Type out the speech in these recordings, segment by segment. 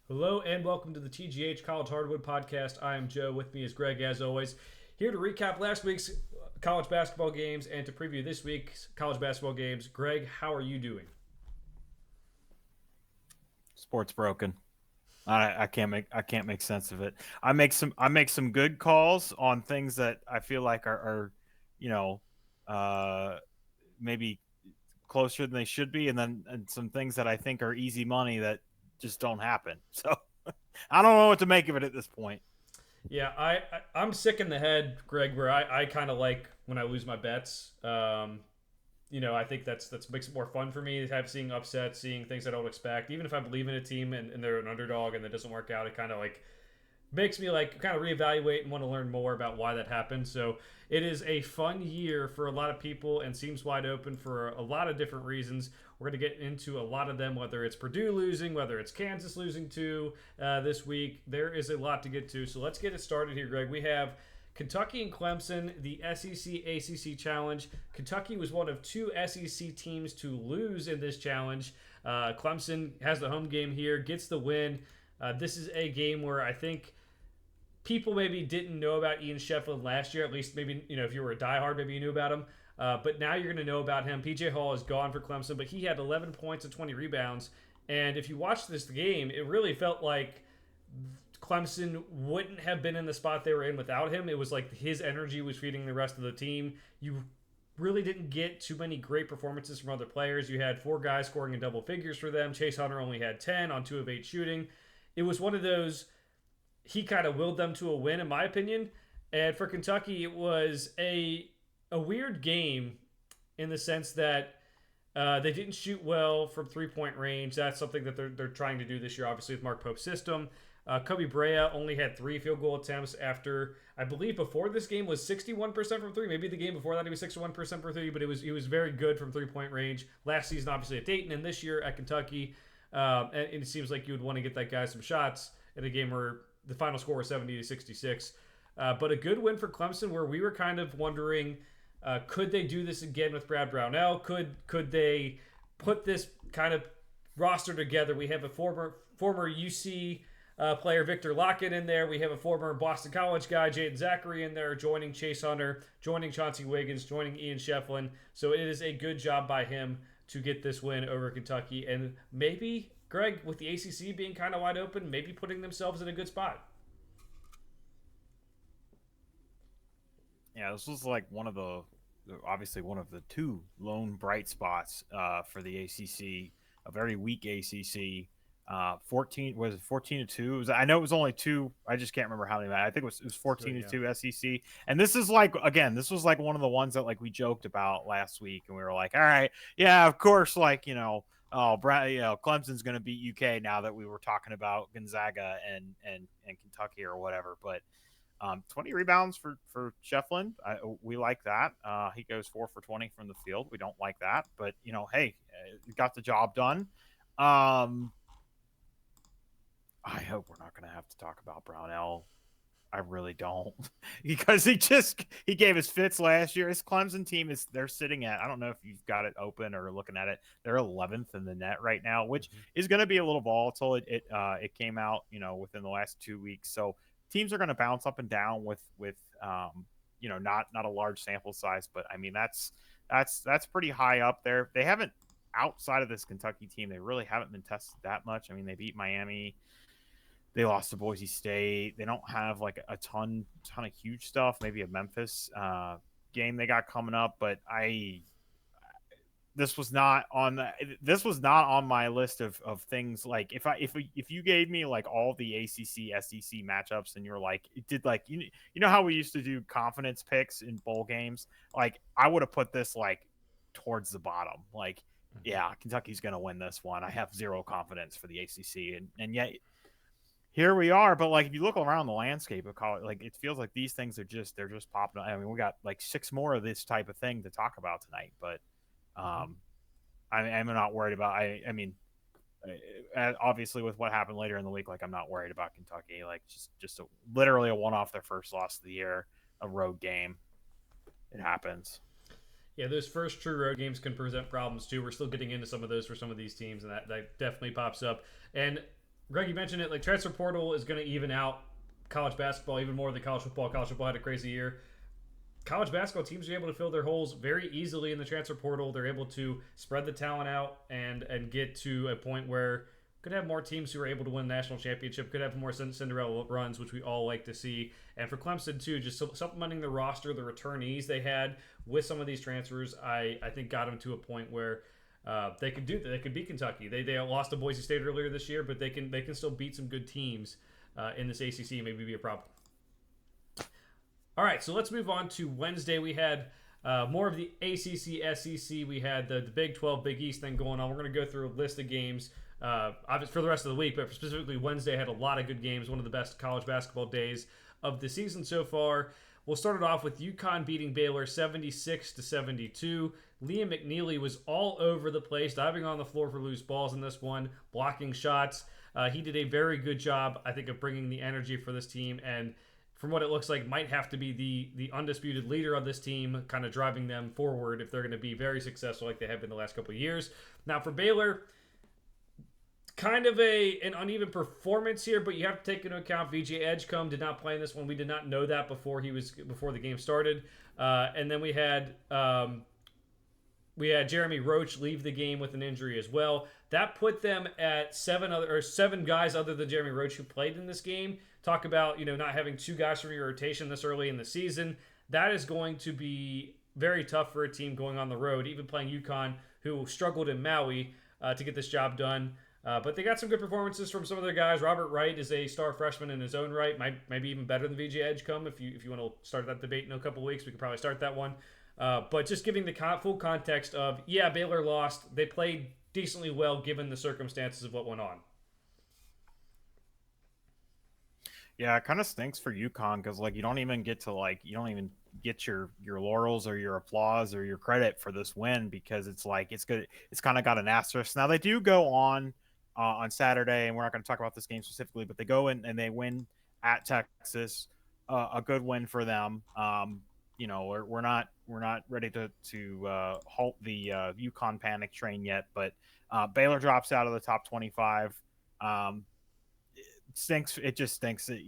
Hello and welcome to the TGH College Hardwood Podcast. I am Joe. With me is Greg, as always, here to recap last week's college basketball games and to preview this week's college basketball games. Greg, how are you doing? Sports broken. I can't make sense of it. I make some good calls on things that I feel like are you know uh maybe closer than they should be, and some things that I think are easy money that just don't happen. So I don't know what to make of it at this point. Yeah, I'm sick in the head, Greg, where I kind of like when I lose my bets. I think that's makes it more fun for me. Have seeing upsets, seeing things I don't expect. Even if I believe in a team and they're an underdog and it doesn't work out, it kind of like makes me like kind of reevaluate and want to learn more about why that happened. So it is a fun year for a lot of people and seems wide open for a lot of different reasons. We're going to get into a lot of them, whether it's Purdue losing, whether it's Kansas losing to this week. There is a lot to get to. So let's get it started here, Greg. We have Kentucky and Clemson, the SEC ACC Challenge. Kentucky was one of two SEC teams to lose in this challenge. Clemson has the home game here, gets the win. This is a game where I think people maybe didn't know about Ian Sheffield last year. At least maybe if you were a diehard, maybe you knew about him. But now you're going to know about him. PJ Hall is gone for Clemson, but he had 11 points and 20 rebounds. And if you watch this game, it really felt like Clemson wouldn't have been in the spot they were in without him. It was like his energy was feeding the rest of the team. You really didn't get too many great performances from other players. You had four guys scoring in double figures for them. Chase Hunter only had 10 on 2 of 8 shooting. It was one of those he kind of willed them to a win, in my opinion. And for Kentucky, it was a weird game in the sense that they didn't shoot well from 3 point range. That's something that they're trying to do this year, obviously, with Mark Pope's system. Kobe Brea only had 3 field goal attempts after, I believe, before this game was 61% from three. Maybe the game before that he was 61% for three, but he was very good from 3 point range. Last season, obviously, at Dayton, and this year at Kentucky. And it seems like you would want to get that guy some shots in a game where the final score was 70-66. But a good win for Clemson, where we were kind of wondering, could they do this again with Brad Brownell? Could they put this kind of roster together? We have a former UC player Victor Lockett in there. We have a former Boston College guy Jaden Zachary in there, joining Chase Hunter, joining Chauncey Wiggins, joining Ian Shefflin. So it is a good job by him to get this win over Kentucky, and maybe Greg, with the ACC being kind of wide open, maybe putting themselves in a good spot. Yeah, this was like obviously one of the two lone bright spots for the ACC, a very weak ACC. 14 was it 14-2? I know it was only two. I just can't remember how many. I think it was So 14 to yeah. 2 SEC. And this is like again, this was like one of the ones that like we joked about last week, and we were like, all right, yeah, of course, like oh, Clemson's going to beat UK now that we were talking about Gonzaga and Kentucky or whatever, but 20 rebounds for Shefflin. We like that. He goes 4 for 20 from the field. We don't like that, but hey, got the job done. Um, I hope we're not going to have to talk about Brownell. I really don't, because he gave us fits last year. His Clemson team they're sitting at, I don't know if you've got it open or looking at it. They're 11th in the net right now, which Mm-hmm. is going to be a little volatile. It came out within the last 2 weeks, so teams are going to bounce up and down with not a large sample size, but I mean that's pretty high up there. They haven't, outside of this Kentucky team, they really haven't been tested that much. I mean, they beat Miami, they lost to Boise State. They don't have like a ton of huge stuff. Maybe a Memphis game they got coming up, but this was not on my list of things. Like if you gave me like all the ACC SEC matchups and you're like it did, like you know how we used to do confidence picks in bowl games, like I would have put this like towards the bottom. Like, Mm-hmm. yeah, Kentucky's going to win this one. I have zero confidence for the ACC, and yet here we are. But like if you look around the landscape of college, like it feels like these things they're just popping up. I mean, we got like six more of this type of thing to talk about tonight, but Mm-hmm. um I'm not worried about. I mean, obviously with what happened later in the week, like I'm not worried about Kentucky. Like literally a one off their first loss of the year, a road game. It happens. Yeah, those first true road games can present problems too. We're still getting into some of those for some of these teams, and that definitely pops up. And Greg, you mentioned it. Like transfer portal is going to even out college basketball even more than college football. College football had a crazy year. College basketball teams are able to fill their holes very easily in the transfer portal. They're able to spread the talent out and get to a point where could have more teams who are able to win national championship. Could have more Cinderella runs, which we all like to see. And for Clemson too, just supplementing the roster, the returnees they had with some of these transfers, I think got them to a point where they could do that. They could beat Kentucky. They lost to Boise State earlier this year, but they can still beat some good teams in this ACC. Maybe be a problem. All right, so let's move on to Wednesday. We had more of the ACC, SEC. We had the Big 12, Big East thing going on. We're going to go through a list of games for the rest of the week, but specifically Wednesday had a lot of good games. One of the best college basketball days of the season so far. We'll start it off with UConn beating Baylor 76-72. Liam McNeely was all over the place, diving on the floor for loose balls in this one, blocking shots. He did a very good job, I think, of bringing the energy for this team, and from what it looks like, might have to be the undisputed leader of this team, kind of driving them forward if they're going to be very successful like they have been the last couple of years. Now, for Baylor, kind of an uneven performance here, but you have to take into account VJ Edgecombe did not play in this one. We did not know that before the game started, and then we had Jeremy Roach leave the game with an injury as well. That put them at seven guys other than Jeremy Roach who played in this game. Talk about not having two guys from your rotation this early in the season. That is going to be very tough for a team going on the road, even playing UConn, who struggled in Maui to get this job done. But they got some good performances from some of their guys. Robert Wright is a star freshman in his own right, maybe even better than VJ Edgecombe. If you want to start that debate in a couple of weeks, we could probably start that one. But just giving the full context of, Baylor lost. They played decently well given the circumstances of what went on. Yeah, it kind of stinks for UConn because you don't even get your laurels or your applause or your credit for this win because it's good. It's kind of got an asterisk. Now they do go on Saturday, and we're not going to talk about this game specifically, but they go in and they win at Texas, a good win for them. We're not ready to halt the UConn panic train yet, but Baylor drops out of the top 25. Stinks. It just stinks that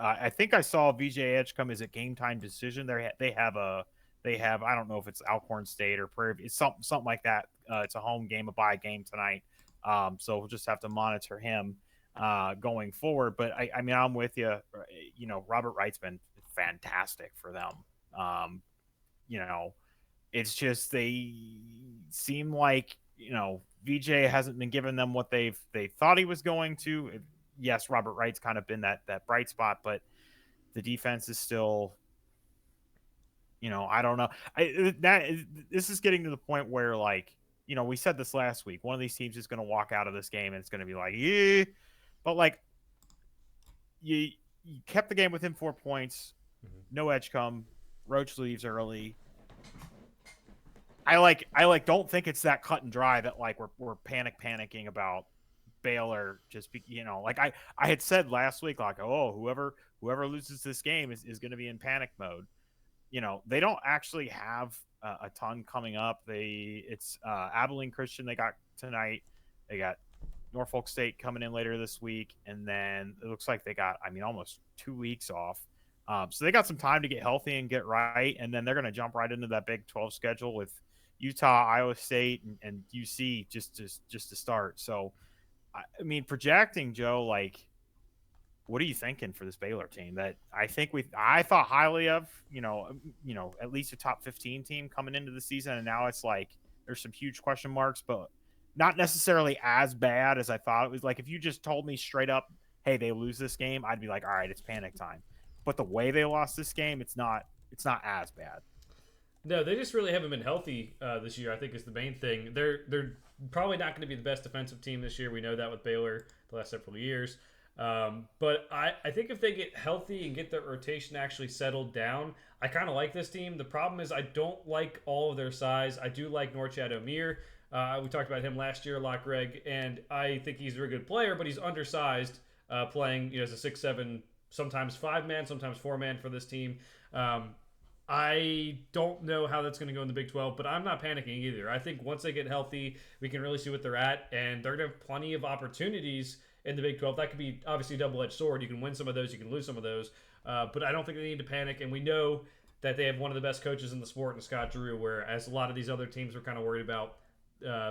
I think I saw VJ Edgecombe is a game time decision. They have I don't know if it's Alcorn State or Prairie. It's something like that. It's a home game, a bye game tonight. So we'll just have to monitor him going forward. But I mean, I'm with you. Robert Wright's been fantastic for them. It's just they seem like VJ hasn't been giving them what they thought he was going to. Yes, Robert Wright's kind of been that bright spot, but the defense is still, I don't know. This is getting to the point where we said this last week. One of these teams is going to walk out of this game and it's going to be yeah, but you kept the game within 4 points. No Edgecombe. Roach leaves early. I don't think it's that cut and dry that we're panicking about Baylor just be, I had said last week whoever loses this game is going to be in panic mode. They don't actually have a ton coming up. It's Abilene Christian they got tonight. They got Norfolk State coming in later this week, and then it looks like they got almost 2 weeks off. So they got some time to get healthy and get right, and then they're going to jump right into that Big 12 schedule with Utah, Iowa State, and UC just to start. So I mean, projecting, Joe, what are you thinking for this Baylor team that I thought highly of, at least a top 15 team coming into the season. And now it's there's some huge question marks, but not necessarily as bad as I thought it was. If you just told me straight up, hey, they lose this game, I'd be all right, it's panic time. But the way they lost this game, it's not as bad. No, they just really haven't been healthy this year, I think is the main thing. They're probably not going to be the best defensive team this year. We know that with Baylor the last several years. But I think if they get healthy and get their rotation actually settled down, I kind of like this team. The problem is I don't like all of their size. I do like Norchad Omier. We talked about him last year a lot, Greg, and I think he's a very good player, but he's undersized playing as a 6'7", sometimes 5-man, sometimes 4-man for this team. I don't know how that's going to go in the Big 12, but I'm not panicking either. I think once they get healthy, we can really see what they're at, and they're going to have plenty of opportunities in the Big 12. That could be obviously a double-edged sword. You can win some of those, you can lose some of those. But I don't think they need to panic. And we know that they have one of the best coaches in the sport in Scott Drew, whereas a lot of these other teams are kind of worried about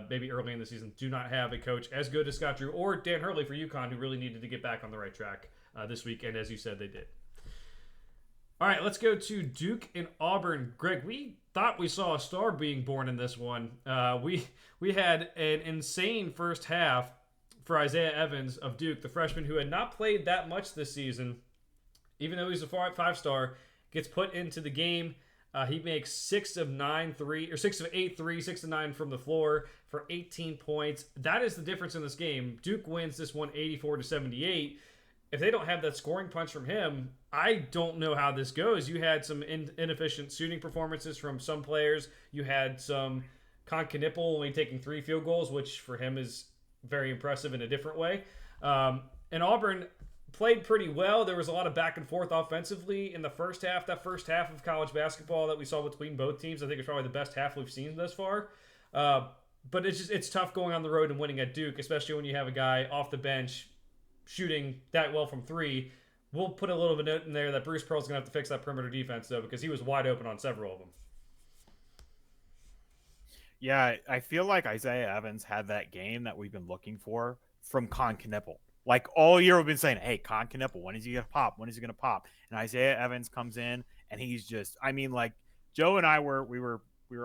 maybe early in the season do not have a coach as good as Scott Drew or Dan Hurley for UConn, who really needed to get back on the right track this week. And as you said, they did. All right, let's go to Duke and Auburn. Greg, we thought we saw a star being born in this one. We had an insane first half for Isaiah Evans of Duke, the freshman who had not played that much this season, even though he's a five-star, gets put into the game. He makes 6 of 8 threes, 6 of 9 from the floor for 18 points. That is the difference in this game. Duke wins this one 84-78. If they don't have that scoring punch from him, I don't know how this goes. You had some inefficient shooting performances from some players. You had some Knippel only taking 3 field goals, which for him is very impressive in a different way. And Auburn played pretty well. There was a lot of back and forth offensively in the first half. That first half of college basketball that we saw between both teams, I think it's probably the best half we've seen thus far. But it's tough going on the road and winning at Duke, especially when you have a guy off the bench shooting that well from 3. We'll put a little bit of note in there that Bruce Pearl's going to have to fix that perimeter defense, though, because he was wide open on several of them. Yeah, I feel like Isaiah Evans had that game that we've been looking for from Knippel. Like all year we've been saying, hey, Knippel, when is he going to pop? When is he going to pop? And Isaiah Evans comes in and he's just, I mean, like Joe and I were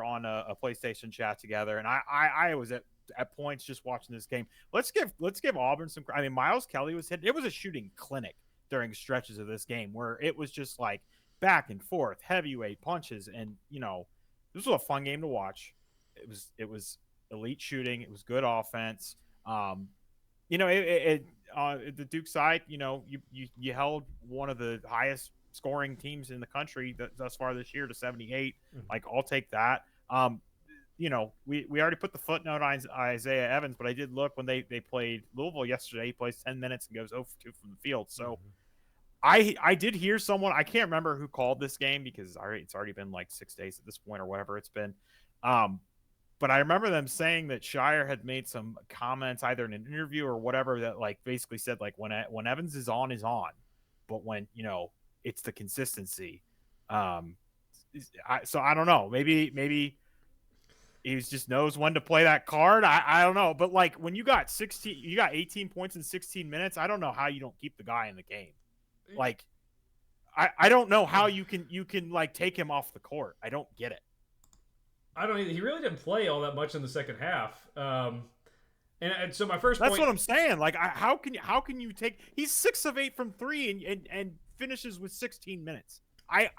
on a PlayStation chat together, and I was at points just watching this game. Let's give Auburn some. I mean, Miles Kelly was hit. It was a shooting clinic during stretches of this game where it was just like back and forth, heavyweight punches, and this was a fun game to watch. It was elite shooting. It was good offense. The Duke side, you held one of the highest scoring teams in the country thus far this year to 78. Like, I'll take that. We already put the footnote on Isaiah Evans, but I did look when they played Louisville yesterday. He plays 10 minutes and goes 0 for 2 from the field. So I did hear someone, I can't remember who called this game because it's already been like 6 days at this point or whatever it's been. But I remember them saying that Shire had made some comments either in an interview or whatever that like basically said like when Evans is on, but when it's the consistency. So I don't know. Maybe he just knows when to play that card. I don't know. But like when you got 18 points in 16 minutes, I don't know how you don't keep the guy in the game. Like I don't know how you can like take him off the court. I don't get it. I don't either. He really didn't play all that much in the second half. And so my first point. That's what I'm saying. Like, how can you take? He's 6 of 8 from 3 and finishes with 16 minutes. I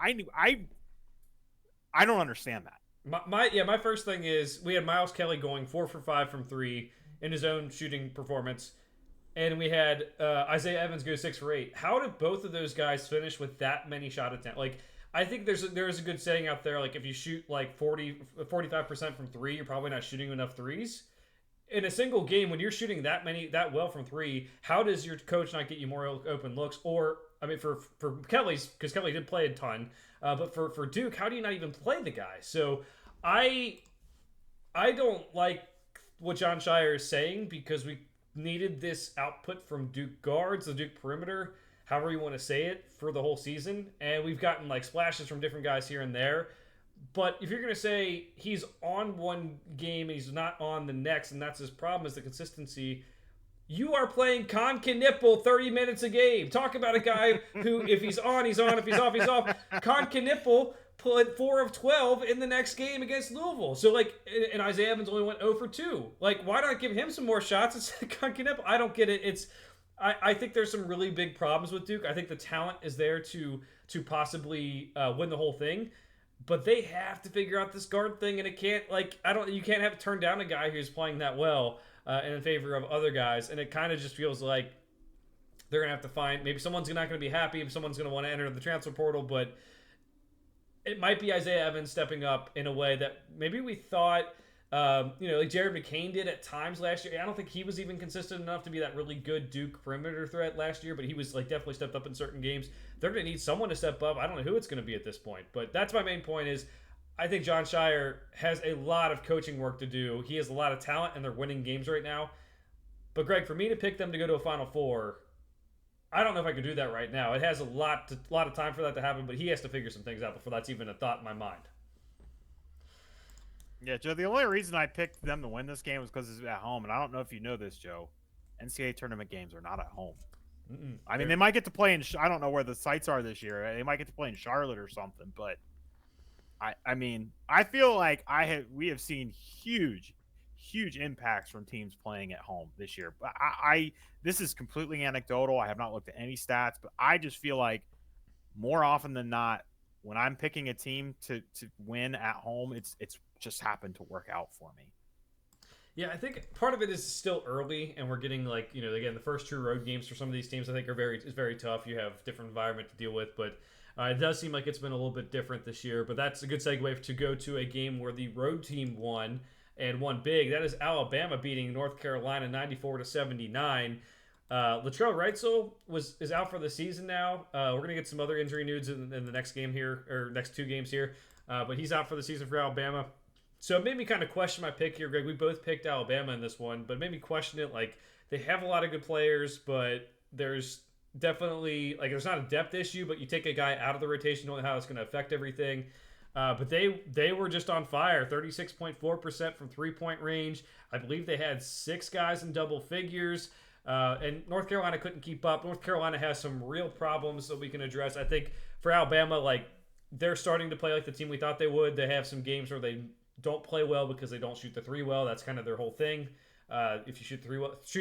don't understand that. My first thing is we had Miles Kelly going 4 for 5 from 3 in his own shooting performance, and we had Isaiah Evans go 6 for 8. How did both of those guys finish with that many shot attempts? Like, I think there's a good saying out there, like if you shoot like 45% from 3, you're probably not shooting enough threes. In a single game, when you're shooting that well from 3, how does your coach not get you more open looks? Or, I mean, for Kelly's, because Kelly did play a ton, but for Duke, how do you not even play the guy? So I don't like what Jon Scheyer is saying because we needed this output from Duke guards, the Duke perimeter, however you want to say it, for the whole season. And we've gotten like splashes from different guys here and there. But if you're going to say he's on one game and he's not on the next, and that's his problem is the consistency, you are playing Knippel 30 minutes a game. Talk about a guy who, if he's on, he's on. If he's off, he's off. Knippel put 4 of 12 in the next game against Louisville. So, like, and Isaiah Evans only went 0 for 2. Like, why not give him some more shots? It's Knippel. I don't get it. I think there's some really big problems with Duke. I think the talent is there to possibly win the whole thing, but they have to figure out this guard thing, and it can't you can't have to turn down a guy who's playing that well in favor of other guys, and it kind of just feels like they're gonna have to find maybe someone's not gonna be happy if someone's gonna want to enter the transfer portal, but it might be Isaiah Evans stepping up in a way that maybe we thought. Like Jared McCain did at times last year. I don't think he was even consistent enough to be that really good Duke perimeter threat last year, but he was like definitely stepped up in certain games. They're going to need someone to step up. I don't know who it's going to be at this point, but that's my main point is I think Jon Scheyer has a lot of coaching work to do. He has a lot of talent and they're winning games right now. But Greg, for me to pick them to go to a Final Four, I don't know if I could do that right now. It has a lot of time for that to happen, but he has to figure some things out before that's even a thought in my mind. Yeah, Joe. The only reason I picked them to win this game was because it's at home, and I don't know if you know this, Joe. NCAA tournament games are not at home. Mm-mm. I mean, they might get to play in. I don't know where the sites are this year. They might get to play in Charlotte or something. But I mean, I feel like we have seen huge impacts from teams playing at home this year. But this is completely anecdotal. I have not looked at any stats, but I just feel like more often than not, when I'm picking a team to win at home, it's just happened to work out for me. Yeah, I think part of it is still early, and we're getting like again the first true road games for some of these teams. I think are very tough. You have different environment to deal with, but it does seem like it's been a little bit different this year. But that's a good segue to go to a game where the road team won and won big. That is Alabama beating North Carolina 94-79. Latrell Wrightsell is out for the season now. We're gonna get some other injury news in the next game here or next two games here, but he's out for the season for Alabama. So it made me kind of question my pick here, Greg. We both picked Alabama in this one, but it made me question it. Like, they have a lot of good players, but there's definitely, like, there's not a depth issue, but you take a guy out of the rotation, you don't know how it's going to affect everything. But they were just on fire, 36.4% from three-point range. I believe they had 6 guys in double figures, and North Carolina couldn't keep up. North Carolina has some real problems that we can address. I think for Alabama, like, they're starting to play like the team we thought they would. They have some games where they don't play well because they don't shoot the three well. That's kind of their whole thing. If you shoot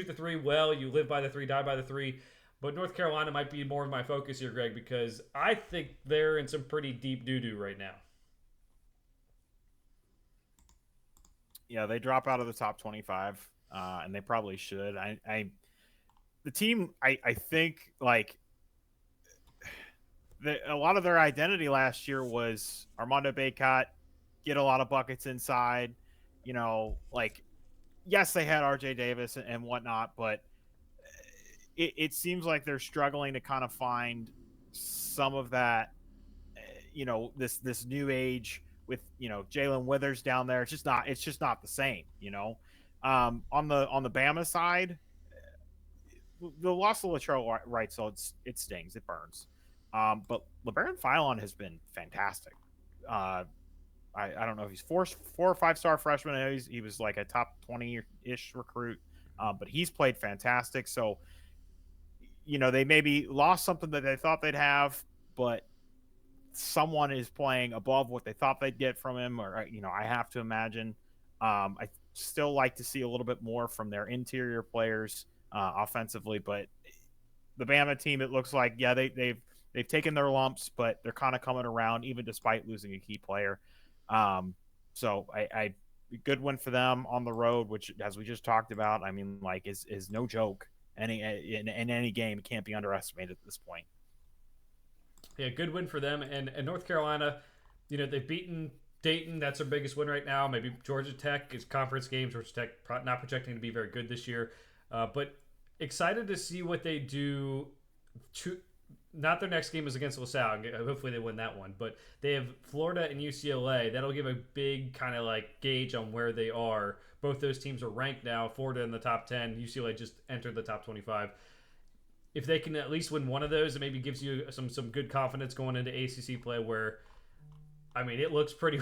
the three well, you live by the three, die by the three. But North Carolina might be more of my focus here, Greg, because I think they're in some pretty deep doo-doo right now. Yeah, they drop out of the top 25, and they probably should. The team, I think, like, a lot of their identity last year was Armando Bacot, get a lot of buckets inside. Like, yes, they had RJ Davis and whatnot, but it seems like they're struggling to kind of find some of that, this new age with, Jalen Withers down there. It's just not the same, on the Bama side, the loss of Latrell Wright, so it stings, it burns. But LeBaron Philon has been fantastic. I don't know if he's 4 or 5 star freshman. I know he was like a top 20-ish recruit, but he's played fantastic. So, they maybe lost something that they thought they'd have, but someone is playing above what they thought they'd get from him, or, I have to imagine. I still like to see a little bit more from their interior players offensively, but the Bama team, it looks like, yeah, they've taken their lumps, but they're kind of coming around even despite losing a key player. So I good win for them on the road, which, as we just talked about, I mean, like, is no joke. In any game, it can't be underestimated at this point. Yeah, good win for them. And North Carolina, they've beaten Dayton. That's their biggest win right now. Maybe Georgia Tech is conference games. Georgia Tech not projecting to be very good this year, but excited to see what they do. Not their next game is against LaSalle. Hopefully they win that one. But they have Florida and UCLA. That'll give a big kind of like gauge on where they are. Both those teams are ranked now. Florida in the top 10. UCLA just entered the top 25. If they can at least win one of those, it maybe gives you some good confidence going into ACC play. Where, I mean, it looks pretty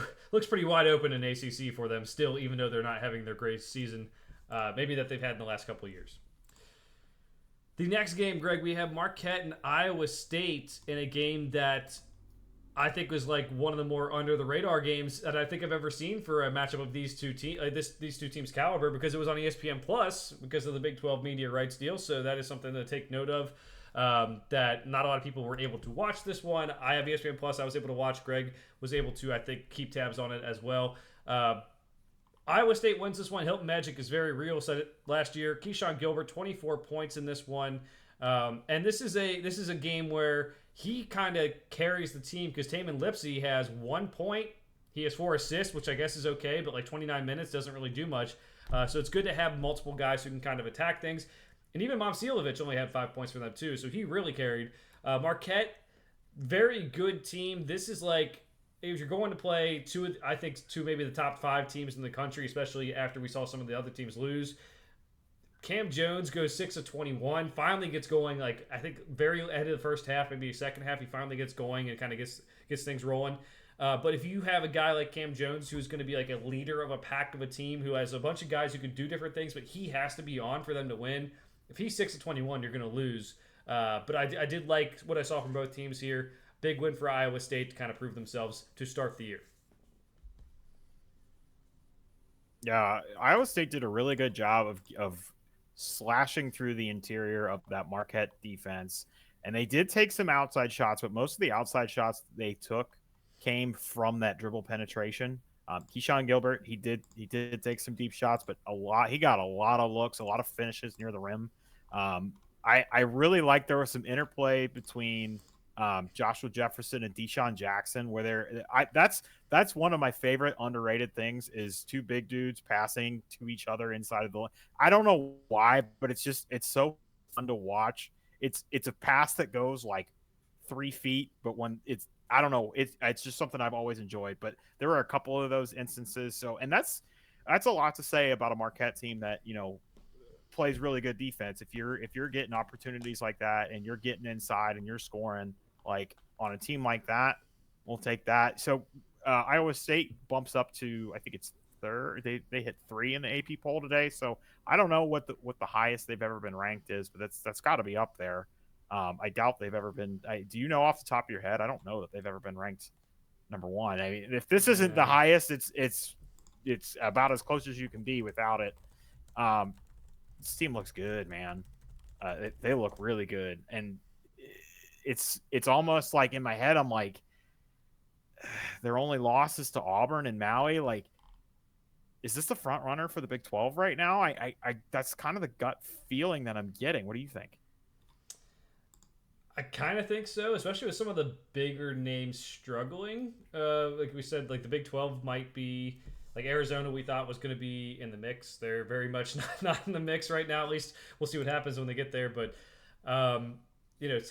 wide open in ACC for them still, even though they're not having their great season, maybe that they've had in the last couple of years. The next game, Greg, we have Marquette and Iowa State in a game that I think was like one of the more under the radar games that I think I've ever seen for a matchup of these two teams' caliber, because it was on ESPN Plus because of the Big 12 media rights deal. So that is something to take note of. That not a lot of people were able to watch this one. I have ESPN Plus. I was able to watch. Greg was able to, I think, keep tabs on it as well. Iowa State wins this one. Hilton Magic is very real. Said it last year. Keyshawn Gilbert, 24 points in this one. And this is a game where he kind of carries the team because Tamin Lipsey has 1 point. He has 4 assists, which I guess is okay, but like 29 minutes doesn't really do much. So it's good to have multiple guys who can kind of attack things. And even Momcilovic only had 5 points for them too, so he really carried. Marquette, very good team. This is like, if you're going to play two maybe the top 5 teams in the country, especially after we saw some of the other teams lose, Cam Jones goes 6 of 21, finally gets going. Like I think very ahead of the first half, maybe second half, he finally gets going and kind of gets things rolling. But if you have a guy like Cam Jones who's going to be like a leader of a pack of a team who has a bunch of guys who can do different things, but he has to be on for them to win. If he's 6 of 21, you're going to lose. But I did like what I saw from both teams here. Big win for Iowa State to kind of prove themselves to start the year. Yeah, Iowa State did a really good job of slashing through the interior of that Marquette defense. And they did take some outside shots, but most of the outside shots they took came from that dribble penetration. Keyshawn Gilbert, he did take some deep shots, but he got a lot of looks, a lot of finishes near the rim. I really like there was some interplay between Joshua Jefferson and Deshaun Jackson, where that's one of my favorite underrated things is two big dudes passing to each other inside of the. I don't know why, but it's so fun to watch. It's a pass that goes like 3 feet, but when I don't know, it's just something I've always enjoyed. But there are a couple of those instances. So, and that's a lot to say about a Marquette team that plays really good defense. If you're getting opportunities like that and you're getting inside and you're scoring like on a team like that, we'll take that. So Iowa State bumps up to, I think it's third. They hit 3 in the AP poll today. So I don't know what the highest they've ever been ranked is, but that's got to be up there. I doubt they've ever been. Do you know off the top of your head? I don't know that they've ever been ranked number 1. I mean, if this isn't the highest, it's about as close as you can be without it. This team looks good, man. They look really good, and it's almost like in my head, I'm like, their only losses to Auburn and Maui. Like, is this the front runner for the Big 12 right now? I that's kind of the gut feeling that I'm getting. What do you think? I kind of think so, especially with some of the bigger names struggling. Like we said, like the Big 12 might be like Arizona. We thought was going to be in the mix. They're very much not in the mix right now. At least we'll see what happens when they get there. But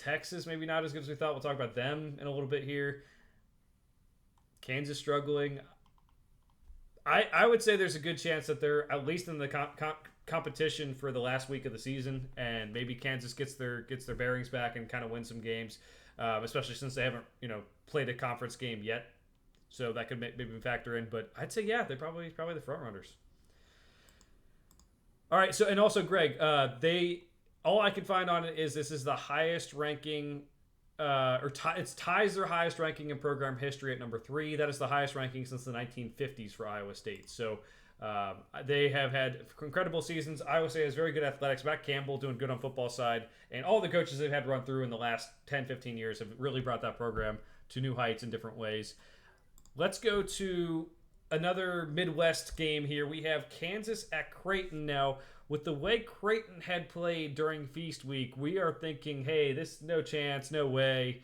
Texas maybe not as good as we thought. We'll talk about them in a little bit here. Kansas struggling. I would say there's a good chance that they're at least in the competition for the last week of the season, and maybe Kansas gets their bearings back and kind of win some games, especially since they haven't played a conference game yet. So that could maybe factor in. But I'd say they're probably the front runners. All right. So and also Greg, all I can find on it is this is the highest ranking. It ties their highest ranking in program history at number 3. That is the highest ranking since the 1950s for Iowa State. So they have had incredible seasons. Iowa State has very good athletics. Matt Campbell doing good on football side. And all the coaches they've had run through in the last 10, 15 years have really brought that program to new heights in different ways. Let's go to another Midwest game here. We have Kansas at Creighton now. With the way Creighton had played during Feast Week, we are thinking, hey, this no chance, no way.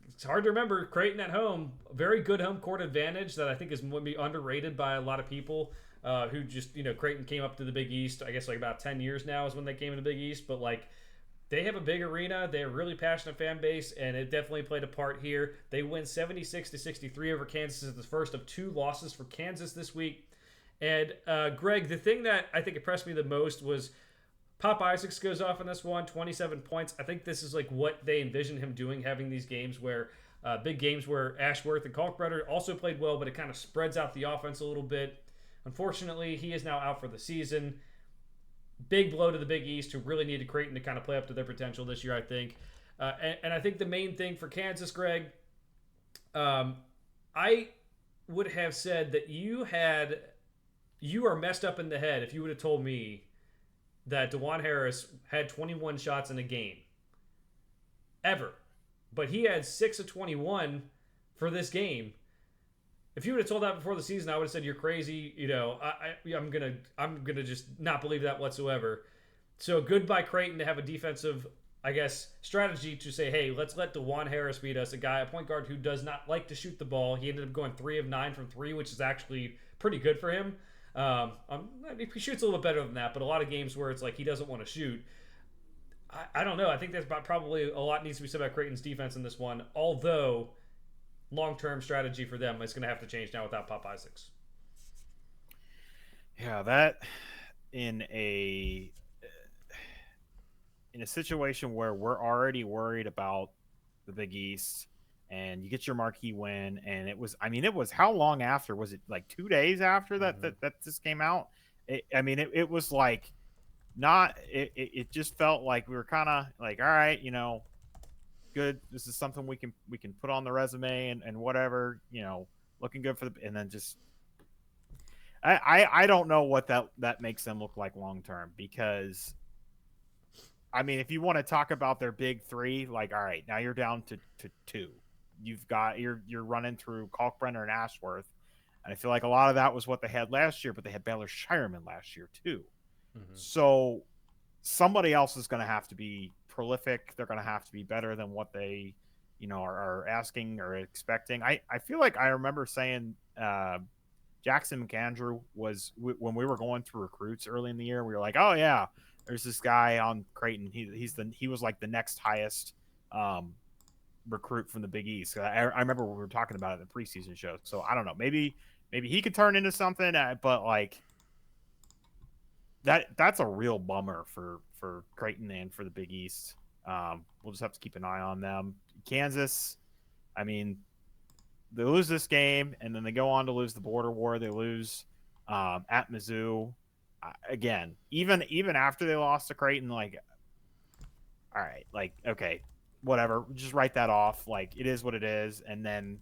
It's hard to remember. Creighton at home, very good home court advantage that I think is would be underrated by a lot of people who just, Creighton came up to the Big East, I guess like about 10 years now is when they came to the Big East. But like they have a big arena. They're a really passionate fan base, and it definitely played a part here. They win 76-63 over Kansas. It's the first of 2 losses for Kansas this week. And Greg, the thing that I think impressed me the most was Pop Isaacs goes off in this one, 27 points. I think this is like what they envisioned him doing, having these games where big games where Ashworth and Kalkbrenner also played well, but it kind of spreads out the offense a little bit. Unfortunately, he is now out for the season. Big blow to the Big East, who really needed Creighton to kind of play up to their potential this year, I think. And I think the main thing for Kansas, Greg, I would have said that you are messed up in the head if you would have told me that DeJuan Harris had 21 shots in a game. Ever. But he had 6 of 21 for this game. If you would have told that before the season, I would have said you're crazy. I'm gonna just not believe that whatsoever. So good by Creighton to have a defensive, I guess, strategy to say, hey, let's let DeJuan Harris beat us, a point guard who does not like to shoot the ball. He ended up going 3 of 9 from 3, which is actually pretty good for him. He shoots a little bit better than that, but a lot of games where it's like he doesn't want to shoot. I don't know. I think there's probably a lot needs to be said about Creighton's defense in this one, although long-term strategy for them is going to have to change now without Pop Isaacs. Yeah, that in a in a situation where we're already worried about the Big East, and you get your marquee win, and it was, I mean, it was how long after? Was it like 2 days after Hmm. that this came out? It was like not. It just felt like we were kind of like, all right, good. This is something we can put on the resume and whatever, looking good for the, and then just I don't know what that makes them look like long term, because I mean, if you want to talk about their big three, like, all right, now you're down to two. You're running through Kalkbrenner and Ashworth, and I feel like a lot of that was what they had last year, but they had Baylor Shireman last year too. Hmm. So somebody else is going to have to be prolific. They're going to have to be better than what they, are asking or expecting. I feel like I remember saying Jackson McAndrew was when we were going through recruits early in the year. We were like, oh yeah, there's this guy on Creighton. He was like the next highest um, recruit from the Big East. I remember we were talking about it in the preseason show. So I don't know. Maybe he could turn into something, but like that's a real bummer for Creighton and for the Big East. We'll just have to keep an eye on them. Kansas, I mean, they lose this game, and then they go on to lose the border war. They lose at Mizzou. Again, even after they lost to Creighton, like, all right, like, okay, whatever, just write that off. Like, it is what it is. And then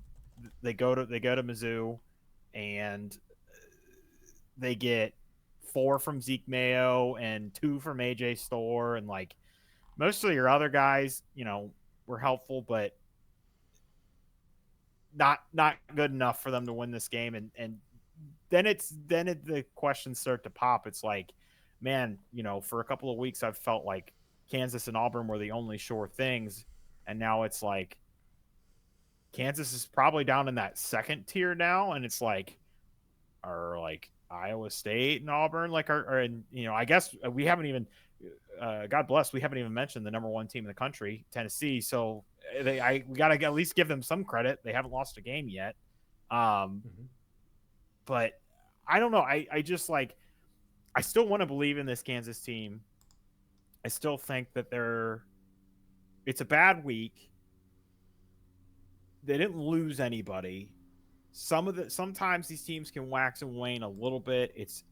they go to Mizzou, and they get 4 from Zeke Mayo and 2 from AJ Store, and like most of your other guys, were helpful, but not good enough for them to win this game. And the questions start to pop. It's like, man, for a couple of weeks I've felt like Kansas and Auburn were the only sure things, and now it's like Kansas is probably down in that second tier now, and it's like, are like Iowa State and Auburn like are and I guess we haven't even God bless, we haven't even mentioned the number one team in the country, Tennessee. So we got to at least give them some credit. They haven't lost a game yet. Um, Hmm. but I don't know. I just like, I still want to believe in this Kansas team. I still think that it's a bad week. They didn't lose anybody. Sometimes these teams can wax and wane a little bit. It's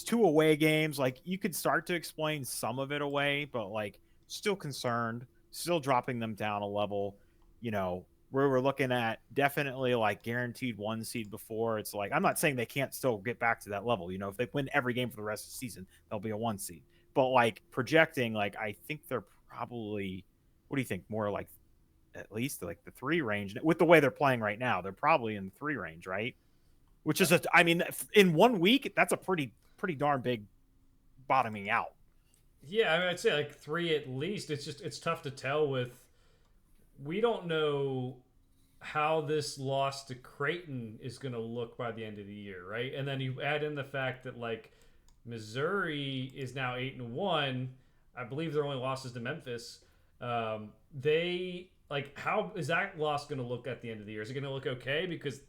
2 away games. Like, you could start to explain some of it away, but like, still concerned, still dropping them down a level. Where we're looking at definitely like guaranteed 1 seed before. It's like, I'm not saying they can't still get back to that level. If they win every game for the rest of the season, they'll be a 1 seed. But like, projecting, like, I think they're probably, what do you think? More like at least like the 3 range with the way they're playing right now. They're probably in the 3 range, right? Which is I mean, in 1 week, that's a pretty darn big bottoming out. Yeah, I mean, I'd say like three at least. It's tough to tell with we don't know how this loss to Creighton is going to look by the end of the year, right? And then you add in the fact that like Missouri is now 8-1. I believe their only loss is to Memphis. They like how is that loss going to look at the end of the year? Is it going to look okay? Because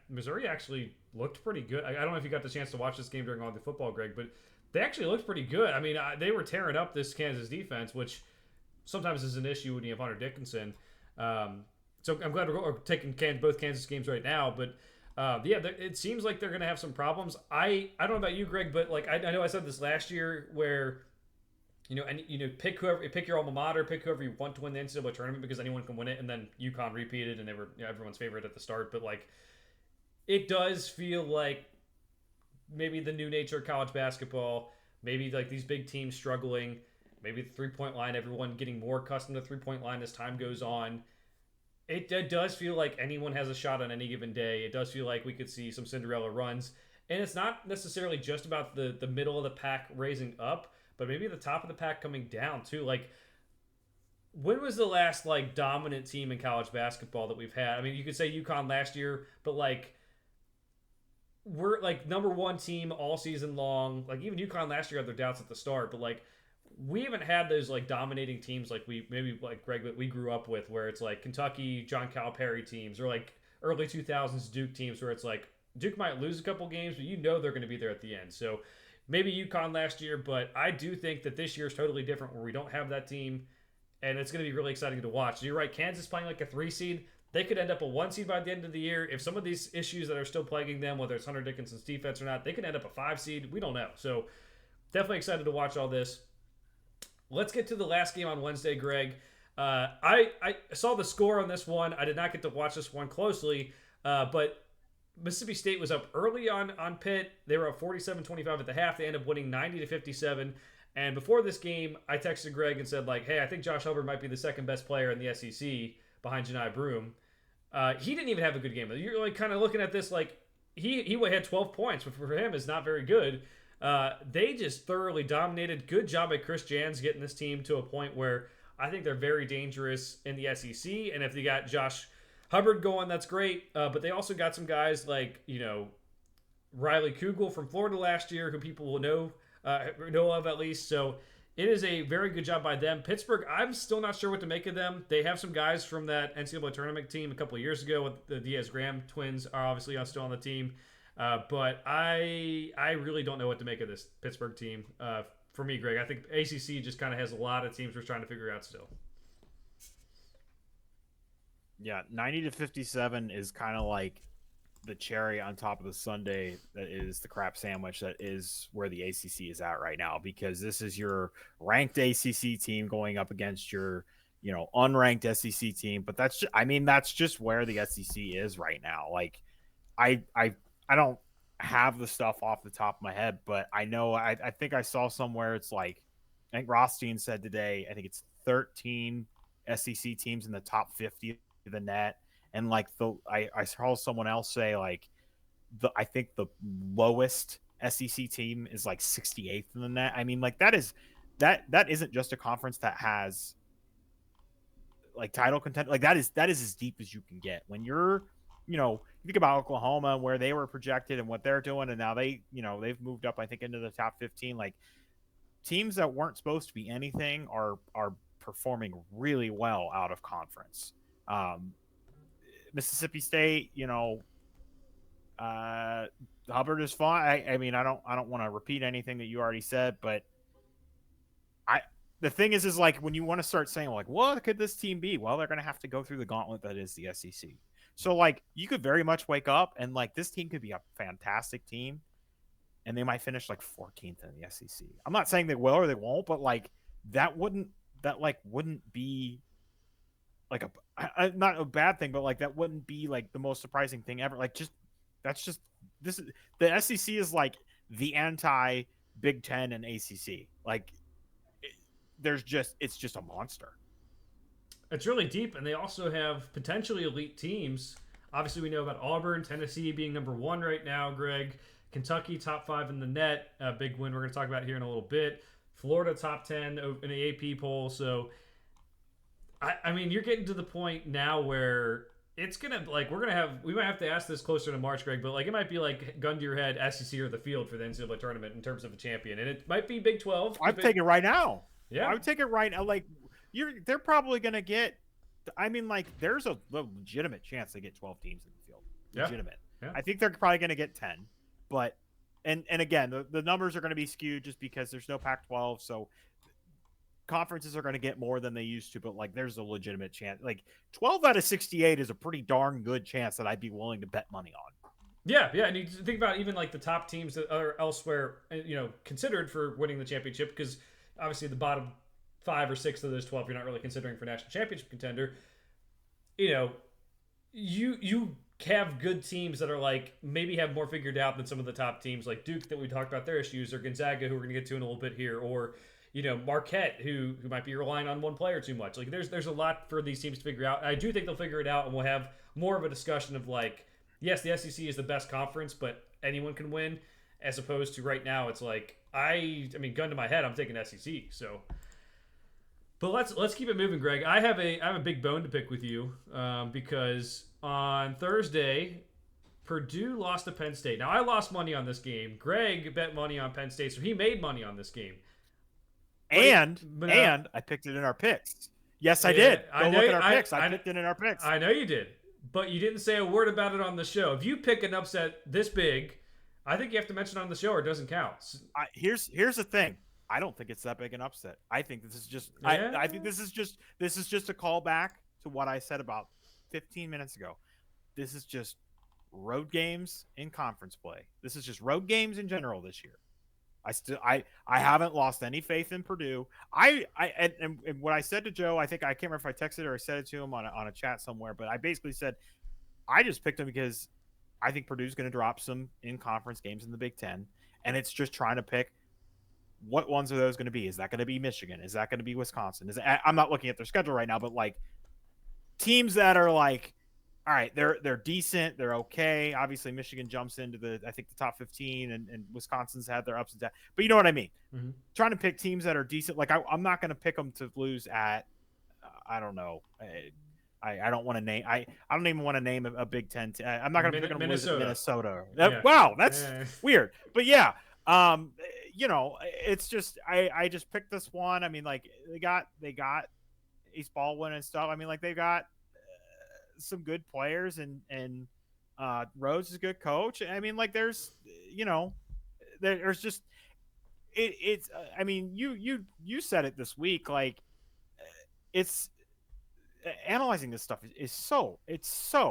Missouri actually looked pretty good. I don't know if you got the chance to watch this game during all the football, Greg, but they actually looked pretty good. I mean, they were tearing up this Kansas defense, which sometimes is an issue when you have Hunter Dickinson. Um, so I'm glad we're taking both Kansas games right now, but yeah, it seems like they're going to have some problems. I don't know about you, Greg, but like I know I said this last year where pick your alma mater, pick whoever you want to win the NCAA tournament because anyone can win it, and then UConn repeated and they were everyone's favorite at the start. But like, it does feel like maybe the new nature of college basketball, maybe like these big teams struggling, maybe the 3 point line, everyone getting more accustomed to the 3 point line as time goes on. It does feel like anyone has a shot on any given day. It does feel like we could see some Cinderella runs. And it's not necessarily just about the middle of the pack raising up, but maybe the top of the pack coming down too. Like, when was the last like dominant team in college basketball that we've had? I mean, you could say UConn last year, but like we're like number one team all season long. Like even UConn last year had their doubts at the start, but like we haven't had those like dominating teams like we maybe like Greg that we grew up with, where it's like Kentucky, John Calipari teams, or like early 2000s Duke teams, where it's like Duke might lose a couple games, but they're going to be there at the end. So maybe UConn last year, but I do think that this year is totally different where we don't have that team, and it's going to be really exciting to watch. So you're right, Kansas playing like a 3 seed. They could end up a 1 seed by the end of the year. If some of these issues that are still plaguing them, whether it's Hunter Dickinson's defense or not, they could end up a 5 seed. We don't know. So definitely excited to watch all this. Let's get to the last game on Wednesday, Greg. I saw the score on this one. I did not get to watch this one closely, but Mississippi State was up early on Pitt. They were up 47-25 at the half. They ended up winning 90-57. And before this game, I texted Greg and said, like, hey, I think Josh Hubbard might be the second best player in the SEC behind Janai Broome. He didn't even have a good game. You're like kind of looking at this like he had 12 points, which for him is not very good. They just thoroughly dominated. Good job by Chris Jans getting this team to a point where I think they're very dangerous in the SEC. And if they got Josh Hubbard going, that's great. But they also got some guys like, Riley Kugel from Florida last year, who people will know of at least. So it is a very good job by them. Pittsburgh, I'm still not sure what to make of them. They have some guys from that NCAA tournament team a couple of years ago. With the Diaz-Graham twins are obviously still on the team. But I really don't know what to make of this Pittsburgh team. For me, Greg, I think ACC just kind of has a lot of teams we're trying to figure out still. Yeah, 90-57 is kind of like the cherry on top of the sundae that is the crap sandwich that is where the ACC is at right now, because this is your ranked ACC team going up against your, unranked SEC team. But that's just where the SEC is right now. Like I don't have the stuff off the top of my head, but I know, I think I saw somewhere it's like, I think Rothstein said today, I think it's 13 SEC teams in the top 50 of the net. And like I saw someone else say like I think the lowest SEC team is like 68th in the net. I mean, like that isn't just a conference that has like title content. Like that is as deep as you can get when you're, you think about Oklahoma and where they were projected and what they're doing. And now they've moved up, I think, into the top 15. Like teams that weren't supposed to be anything are performing really well out of conference. Mississippi State, Hubbard is fine. I mean, I don't want to repeat anything that you already said, but the thing is like when you want to start saying like, what could this team be? Well, they're going to have to go through the gauntlet that is the SEC. So like you could very much wake up and like this team could be a fantastic team and they might finish like 14th in the SEC. I'm not saying they will or they won't, but like that wouldn't be like not a bad thing, but like that wouldn't be like the most surprising thing ever. Like this is the SEC is like the anti Big Ten and ACC. Like it's just a monster. It's really deep, and they also have potentially elite teams. Obviously, we know about Auburn, Tennessee being number 1 right now, Greg. Kentucky, top 5 in the net. A big win we're going to talk about here in a little bit. Florida, top 10 in the AP poll. So, I mean, you're getting to the point now where it's going to, like, we might have to ask this closer to March, Greg, but, like, it might be, like, gun to your head, SEC or the field for the NCAA tournament in terms of a champion. And it might be Big 12. I'd take it right now. Yeah. I would take it right now. Like, they're probably going to get, I mean, like, there's a legitimate chance they get 12 teams in the field. Legitimate. Yeah. I think they're probably going to get 10. But, and again, the numbers are going to be skewed just because there's no Pac-12. So conferences are going to get more than they used to. But, like, there's a legitimate chance. Like, 12 out of 68 is a pretty darn good chance that I'd be willing to bet money on. Yeah. And you think about even, like, the top teams that are elsewhere, considered for winning the championship, because obviously the bottom 5 or 6 of those 12 you're not really considering for national championship contender. You have good teams that are like maybe have more figured out than some of the top teams like Duke that we talked about their issues, or Gonzaga, who we're going to get to in a little bit here, or Marquette, who might be relying on one player too much. Like there's a lot for these teams to figure out. I do think they'll figure it out, and we'll have more of a discussion of like, yes, the SEC is the best conference, but anyone can win, as opposed to right now it's like I mean, gun to my head, I'm taking SEC. So, but let's keep it moving, Greg. I have a big bone to pick with you because on Thursday, Purdue lost to Penn State. Now I lost money on this game. Greg bet money on Penn State, so he made money on this game. And I picked it in our picks. Yes, I did. Go look at our picks. I picked it in our picks. I know you did, but you didn't say a word about it on the show. If you pick an upset this big, I think you have to mention it on the show or it doesn't count. Here's the thing. I don't think it's that big an upset. I think this is just Yeah. I think this is just a callback to what I said about 15 minutes ago. This is just road games in conference play. This is just road games in general this year. I haven't lost any faith in Purdue. And what I said to Joe, I think I can't remember if I texted or I said it to him on a chat somewhere, but I basically said I just picked him because I think Purdue's going to drop some in conference games in the Big Ten, and it's just trying to pick what ones are those going to be. Is that going to be Michigan? Is that going to be Wisconsin? I'm not looking at their schedule right now, but like teams that are like, all right, they're decent, they're okay. Obviously, Michigan jumps into the top 15, and Wisconsin's had their ups and downs. But you know what I mean. Mm-hmm. Trying to pick teams that are decent. Like I'm not going to pick them to lose at I don't know. I don't want to name. I don't even want to name a Big Ten. I'm not going to pick them to lose at Minnesota. Yeah. Wow, that's weird. But yeah, it's just I just picked this one. I mean, like they got Ace Baldwin and stuff. I mean, like they got some good players and Rhodes is a good coach. I mean, like there's just it's I mean you said it this week, like it's analyzing this stuff is so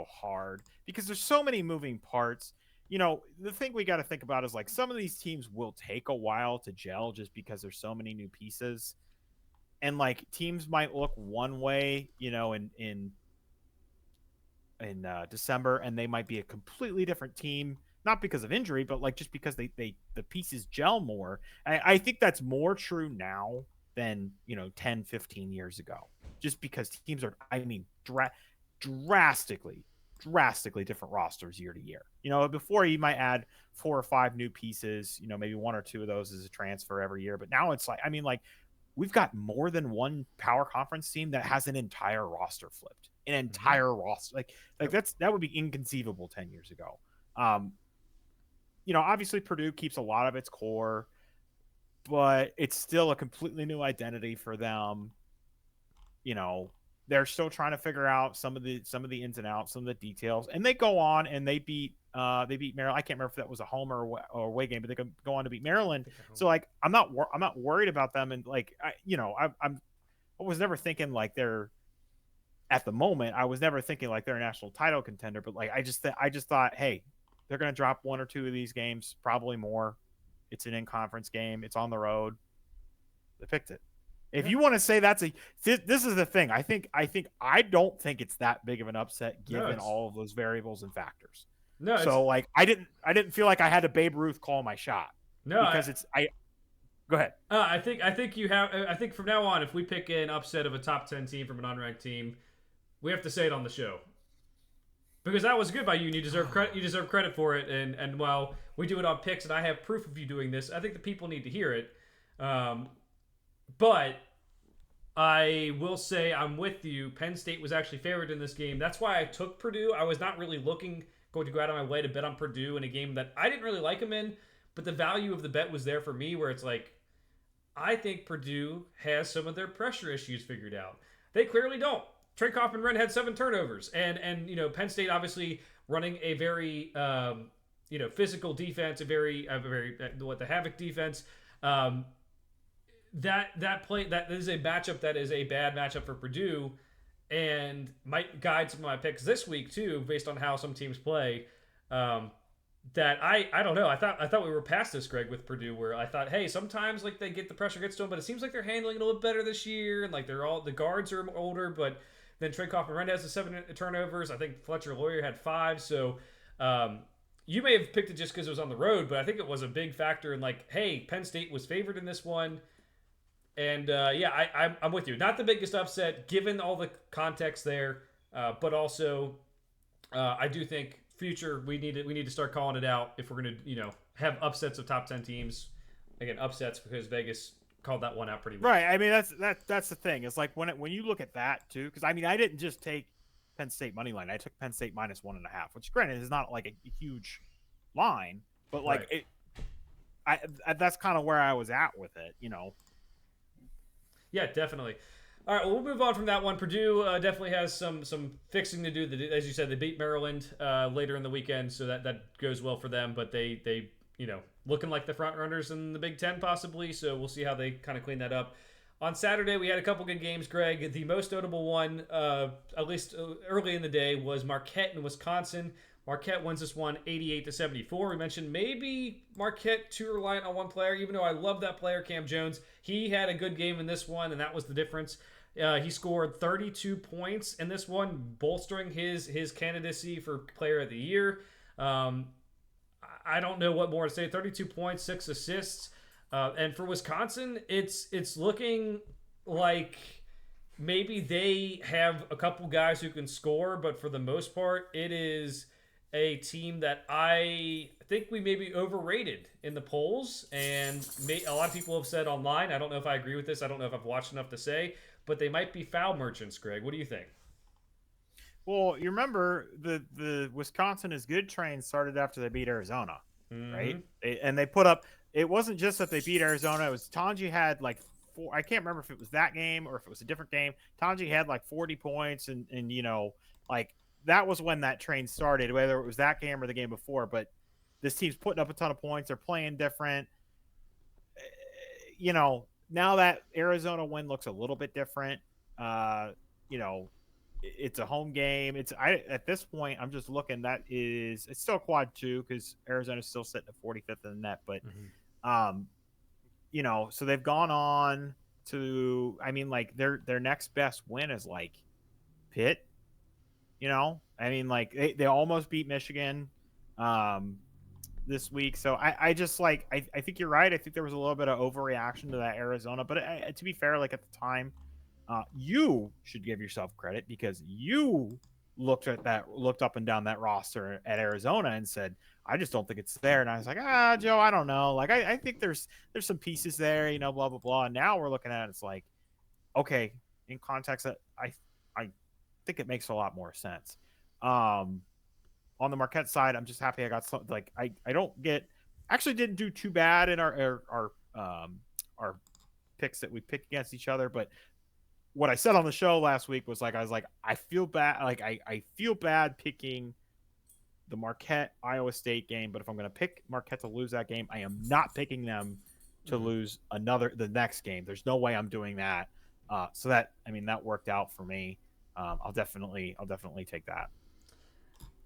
hard because there's so many moving parts. The thing we got to think about is like some of these teams will take a while to gel just because there's so many new pieces, and like teams might look one way in December, and they might be a completely different team, not because of injury, but like just because the pieces gel more. I think that's more true now than 10, 15 years ago, just because teams are, I mean, drastically different rosters year to year. Before you might add 4 or 5 new pieces, maybe 1 or 2 of those as a transfer every year, but now it's like, I mean, like we've got more than one power conference team that has an entire roster flipped, an entire roster. Like that would be inconceivable 10 years ago. Obviously Purdue keeps a lot of its core, but it's still a completely new identity for them. They're still trying to figure out some of the ins and outs, some of the details, and they go on and they beat Maryland. I can't remember if that was a home or away game, but they can go on to beat Maryland. So like, I'm not worried about them. And like, I was never thinking like they're at the moment. I was never thinking like they're a national title contender, but like, I just thought, hey, they're going to drop 1 or 2 of these games, probably more. It's an in-conference game. It's on the road. They picked it. If you want to say this is the thing. I don't think it's that big of an upset given all of those variables and factors. No, so like I didn't feel like I had a Babe Ruth call my shot. No, because go ahead. I think you have. I think from now on, if we pick an upset of a top 10 team from an unranked team, we have to say it on the show. Because that was good by you, and you deserve credit. You deserve credit for it. And while we do it on picks, and I have proof of you doing this, I think the people need to hear it. But I will say I'm with you. Penn State was actually favored in this game. That's why I took Purdue. I was not really going to go out of my way to bet on Purdue in a game that I didn't really like them in, but the value of the bet was there for me, where it's like, I think Purdue has some of their pressure issues figured out. They clearly don't. Trey Kaufman-Renn had 7 turnovers, and Penn State obviously running a very physical defense, a very the Havoc defense. That is a matchup that is a bad matchup for Purdue, and might guide some of my picks this week too, based on how some teams play. That I don't know. I thought we were past this, Greg, with Purdue, where I thought, hey, sometimes like the pressure gets to them, but it seems like they're handling it a little bit better this year, and like the guards are older, but then Trey Kaufman-Renn has the 7 turnovers. I think Fletcher Loyer had 5. So you may have picked it just because it was on the road, but I think it was a big factor in like, hey, Penn State was favored in this one. And I'm with you. Not the biggest upset given all the context there, but also I do think future we need to start calling it out if we're going to have upsets of top 10 teams. Again, upsets because Vegas called that one out pretty well. Right. I mean that's the thing. It's like when you look at that too, because I mean I didn't just take Penn State money line. I took Penn State -1.5, which granted is not like a huge line, but like that's kind of where I was at with it. Yeah, definitely. All right, well, we'll move on from that one. Purdue definitely has some fixing to do. As you said, they beat Maryland later in the weekend, so that goes well for them. But they looking like the front runners in the Big Ten possibly. So we'll see how they kind of clean that up. On Saturday, we had a couple good games, Greg. The most notable one, at least early in the day, was Marquette in Wisconsin. Marquette wins this one 88-74. We mentioned maybe Marquette too reliant on one player, even though I love that player, Cam Jones. He had a good game in this one, and that was the difference. He scored 32 points in this one, bolstering his candidacy for Player of the Year. I don't know what more to say. 32 points, 6 assists. And for Wisconsin, it's looking like maybe they have a couple guys who can score, but for the most part, it is a team that I think we maybe overrated in the polls. And a lot of people have said online, I don't know if I agree with this, I don't know if I've watched enough to say, but they might be foul merchants, Greg. What do you think? Well, you remember the Wisconsin is good train started after they beat Arizona, right? They put up. It wasn't just that they beat Arizona. It was Tanji had like four. I can't remember if it was that game or if it was a different game. Tanji had like 40 points, and like that was when that train started. Whether it was that game or the game before, but this team's putting up a ton of points. They're playing different. Now that Arizona win looks a little bit different. It's a home game. At this point, I'm just looking. It's still quad 2 because Arizona's still sitting at 45th in the net. But, so they've gone on to. I mean, like their next best win is like Pitt. They almost beat Michigan this week. So I just I think you're right. I think there was a little bit of overreaction to that Arizona. But to be fair, like at the time. You should give yourself credit because you looked up and down that roster at Arizona and said, I just don't think it's there. And I was like, Joe, I don't know. Like, I think there's some pieces there, blah, blah, blah. And now we're looking at it, it's like, okay, in context, I think it makes a lot more sense. On the Marquette side, I'm just happy I got something like actually didn't do too bad in our picks that we picked against each other, but what I said on the show last week was I feel bad. Like I feel bad picking the Marquette Iowa State game, but if I'm going to pick Marquette to lose that game, I am not picking them to lose the next game. There's no way I'm doing that. So that worked out for me. I'll definitely take that.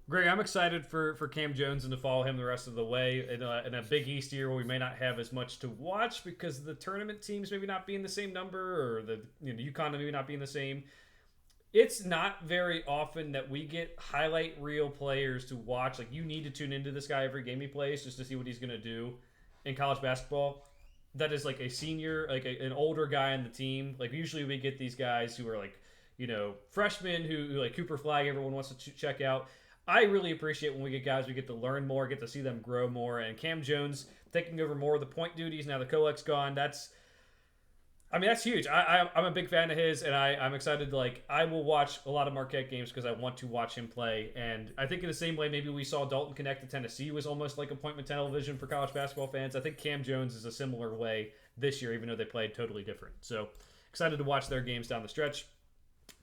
Greg, I'm excited for Cam Jones and to follow him the rest of the way in a Big East year where we may not have as much to watch because the tournament teams maybe not being the same number or the UConn maybe not being the same. It's not very often that we get highlight reel players to watch. Like, you need to tune into this guy every game he plays just to see what he's going to do in college basketball. That is like a senior, like an older guy on the team. Like, usually we get these guys who are like, freshmen who like Cooper Flag everyone wants to check out. I really appreciate when we get guys, we get to learn more, get to see them grow more. And Cam Jones taking over more of the point duties. Now the Kolek's gone. That's huge. I'm a big fan of his, and I'm excited to, I will watch a lot of Marquette games because I want to watch him play. And I think in the same way maybe we saw Dalton Connect to Tennessee was almost like appointment television for college basketball fans. I think Cam Jones is a similar way this year, even though they played totally different. So excited to watch their games down the stretch.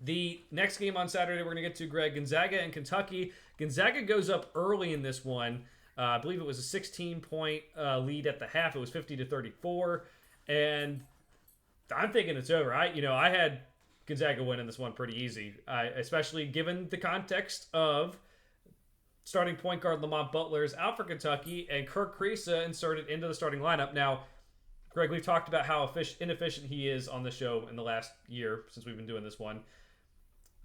The next game on Saturday we're going to get to, Greg, Gonzaga and Kentucky. Gonzaga goes up early in this one. I believe it was a 16-point lead at the half. It was 50-34. And I'm thinking it's over. I had Gonzaga winning this one pretty easy, especially given the context of starting point guard Lamont Butler is out for Kentucky and Kirk Kriisa inserted into the starting lineup. Now, Greg, we've talked about how inefficient he is on the show in the last year since we've been doing this one.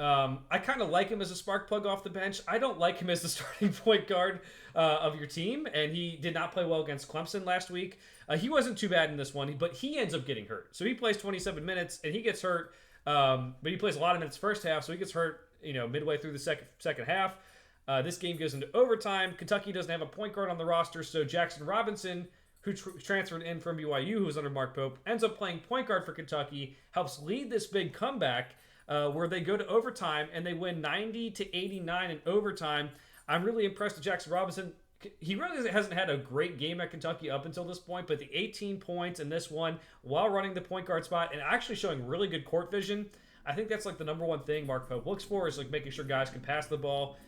I kind of like him as a spark plug off the bench. I don't like him as the starting point guard of your team, and he did not play well against Clemson last week. He wasn't too bad in this one, but he ends up getting hurt. So he plays 27 minutes, and he gets hurt, but he plays a lot of minutes first half, so he gets hurt midway through the second half. This game goes into overtime. Kentucky doesn't have a point guard on the roster, so Jackson Robinson, who transferred in from BYU, who was under Mark Pope, ends up playing point guard for Kentucky, helps lead this big comeback where they go to overtime and they win 90-89 in overtime. I'm really impressed with Jackson Robinson. He really hasn't had a great game at Kentucky up until this point, but the 18 points in this one while running the point guard spot and actually showing really good court vision, I think that's the number one thing Mark Pope looks for is making sure guys can pass the ball,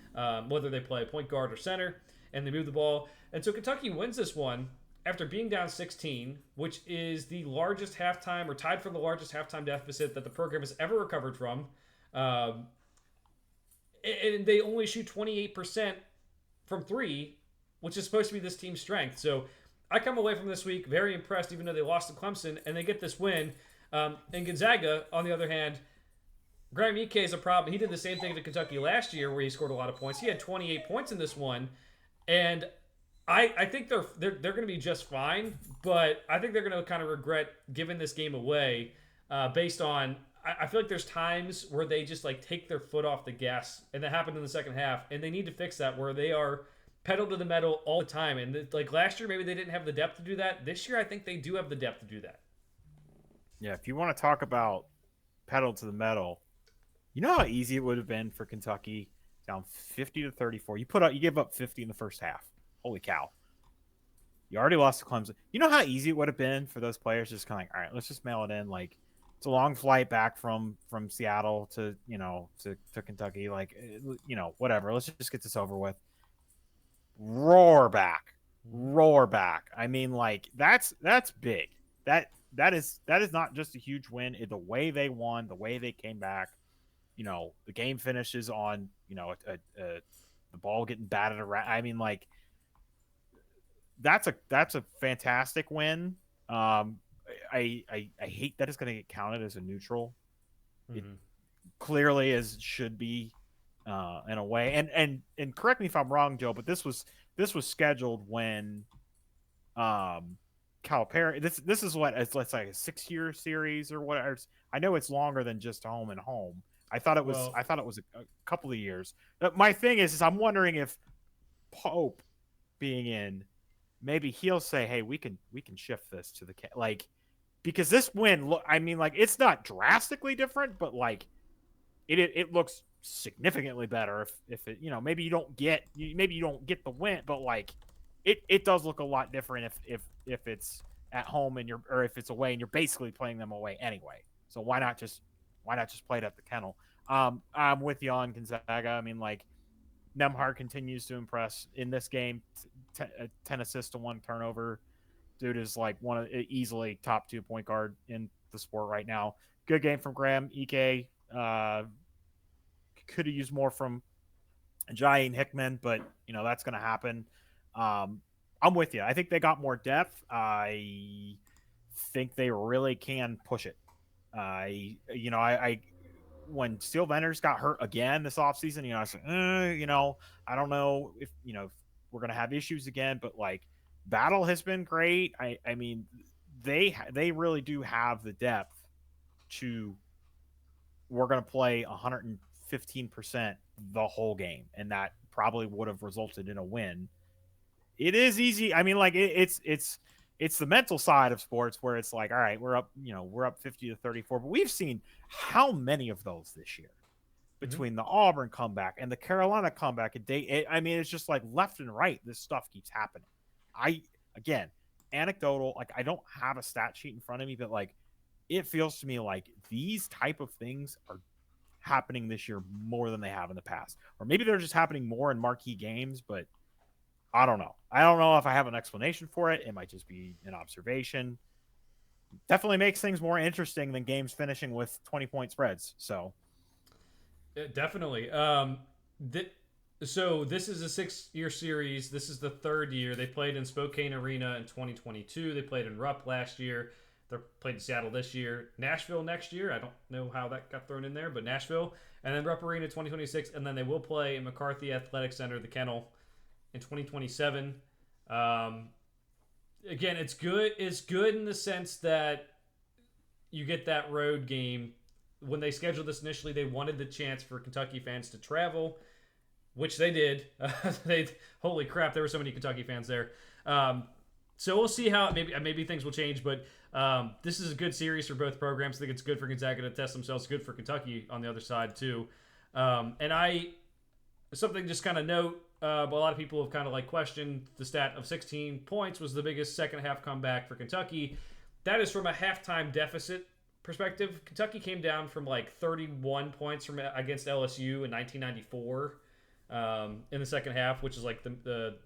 whether they play point guard or center. and they move the ball. And so Kentucky wins this one after being down 16, which is the largest halftime or tied for the largest halftime deficit that the program has ever recovered from. Um, and they only shoot 28% from three, which is supposed to be this team's strength. So I come away from this week very impressed, even though they lost to Clemson and they get this win. And Gonzaga, on the other hand, Graham Ike is a problem. He did the same thing to Kentucky last year where he scored a lot of points. He had 28 points in this one. And I think they're going to be just fine, but I think they're going to kind of regret giving this game away based on I feel like there's times where they just like take their foot off the gas, and that happened in the second half, and they need to fix that where they are pedal to the metal all the time. And like last year, maybe they didn't have the depth to do that. This year, I think they do have the depth to do that. Yeah, if you want to talk about pedal to the metal, you know how easy it would have been for Kentucky down 50-34. You give up 50 in the first half. Holy cow! You already lost to Clemson. You know how easy it would have been for those players just kind of like, all right, let's just mail it in. Like it's a long flight back from Seattle to to Kentucky. Like whatever. Let's just get this over with. Roar back. I mean, like that's big. That is not just a huge win. The way they won, the way they came back. The game finishes on the ball getting batted around. I mean, like that's a fantastic win. I hate that it's going to get counted as a neutral. Mm-hmm. It clearly should be in a way. And correct me if I'm wrong, Joe, but this was scheduled when Calipari. This is what it's like a 6-year series or whatever. I know it's longer than just home and home. I thought it was a couple of years. My thing is I'm wondering if Pope being in, maybe he'll say, "Hey, we can shift this to the because this win. I mean, like it's not drastically different, but like it looks significantly better if it maybe you don't get the win, but like it does look a lot different if it's at home or if it's away and you're basically playing them away anyway. So why not just play it at the Kennel? I'm with you on Gonzaga. I mean, like Nembhard continues to impress in this game. 10 assists to 1 turnover. Dude is like easily top 2 point guard in the sport right now. Good game from Graham Ike. Could have used more from Jai Hickman, but that's going to happen. I'm with you. I think they got more depth. I think they really can push it. I when Steele Venters got hurt again this offseason, I was like, I don't know if we're going to have issues again, but like Battle has been great. I mean, they really do have the depth to, we're going to play 115% the whole game. And that probably would have resulted in a win. It is easy. I mean, like it's the mental side of sports where it's like, all right, we're up 50-34, but we've seen how many of those this year between the Auburn comeback and the Carolina comeback. I mean, it's just like left and right. This stuff keeps happening. Again, anecdotal, like I don't have a stat sheet in front of me, but like it feels to me like these type of things are happening this year more than they have in the past, or maybe they're just happening more in marquee games, but I don't know. I don't know if I have an explanation for it. It might just be an observation. Definitely makes things more interesting than games finishing with 20-point spreads. So, definitely. So this is a 6-year series. This is the 3rd year. They played in Spokane Arena in 2022. They played in Rupp last year. They played in Seattle this year. Nashville next year. I don't know how that got thrown in there, but Nashville. And then Rupp Arena 2026. And then they will play in McCarthy Athletic Center, the Kennel, in 2027. Again, it's good. It's good in the sense that you get that road game. When they scheduled this initially, they wanted the chance for Kentucky fans to travel, which they did. Holy crap, there were so many Kentucky fans there. So we'll see how maybe things will change, but this is a good series for both programs. I think it's good for Gonzaga to test themselves. Good for Kentucky on the other side too. And something just kind of note. But a lot of people have kind of like questioned the stat of 16 points was the biggest second half comeback for Kentucky. That is from a halftime deficit perspective. Kentucky came down from like 31 points against LSU in 1994 in the second half, which is like the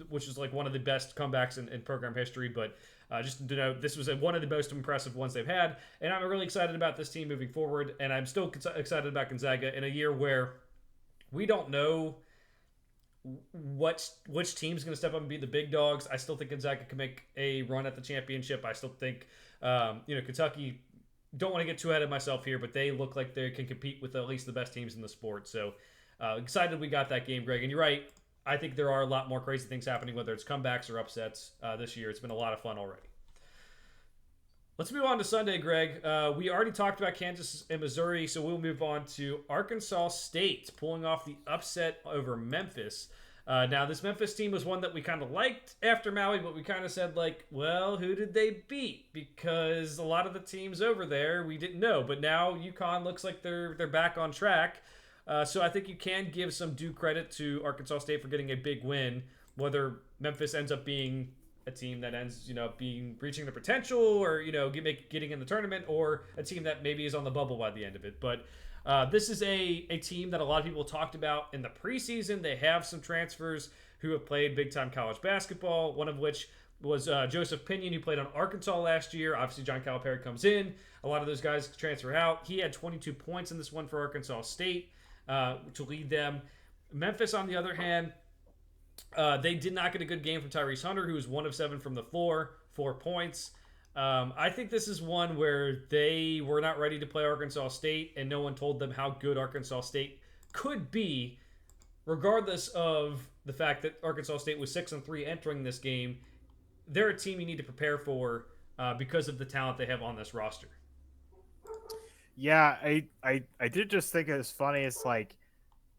which is like one of the best comebacks in program history. But just to note, this was one of the most impressive ones they've had, and I'm really excited about this team moving forward. And I'm still excited about Gonzaga in a year where we don't know which team's going to step up and be the big dogs. I still think Gonzaga can make a run at the championship. I still think Kentucky. Don't want to get too ahead of myself here, but they look like they can compete with at least the best teams in the sport. So excited we got that game, Greg. And you're right. I think there are a lot more crazy things happening, whether it's comebacks or upsets this year. It's been a lot of fun already. Let's move on to Sunday, Greg. We already talked about Kansas and Missouri, so we'll move on to Arkansas State pulling off the upset over Memphis. Now, this Memphis team was one that we kind of liked after Maui, but we kind of said, like, well, who did they beat? Because a lot of the teams over there we didn't know. But now UConn looks like they're back on track. So I think you can give some due credit to Arkansas State for getting a big win, whether Memphis ends up being a team that ends, reaching the potential or, getting in the tournament, or a team that maybe is on the bubble by the end of it. But this is a team that a lot of people talked about in the preseason. They have some transfers who have played big-time college basketball, one of which was Joseph Pinion, who played on Arkansas last year. Obviously, John Calipari comes in. A lot of those guys transfer out. He had 22 points in this one for Arkansas State to lead them. Memphis, on the other hand, they did not get a good game from Tyrese Hunter, who was 1 of 7 from the floor, 4 points. I think this is one where they were not ready to play Arkansas State, and no one told them how good Arkansas State could be, regardless of the fact that Arkansas State was 6-3 entering this game. They're a team you need to prepare for because of the talent they have on this roster. Yeah, I did just think it was funny. It's like,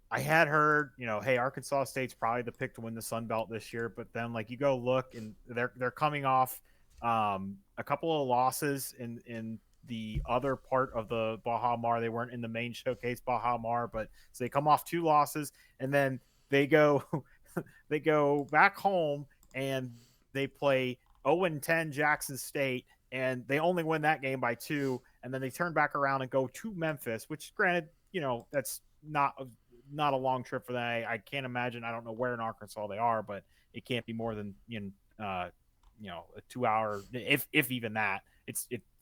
I had heard, hey, Arkansas State's probably the pick to win the Sun Belt this year, but then like you go look and they're coming off a couple of losses in the other part of the Baja Mar. They weren't in the main showcase Baja Mar, but so they come off 2 losses, and then they go they go back home and they play 0-10 Jackson State, and they only win that game by 2, and then they turn back around and go to Memphis, which granted, that's not a long trip for them. I can't imagine. I don't know where in Arkansas they are, but it can't be more than a 2-hour, if even that.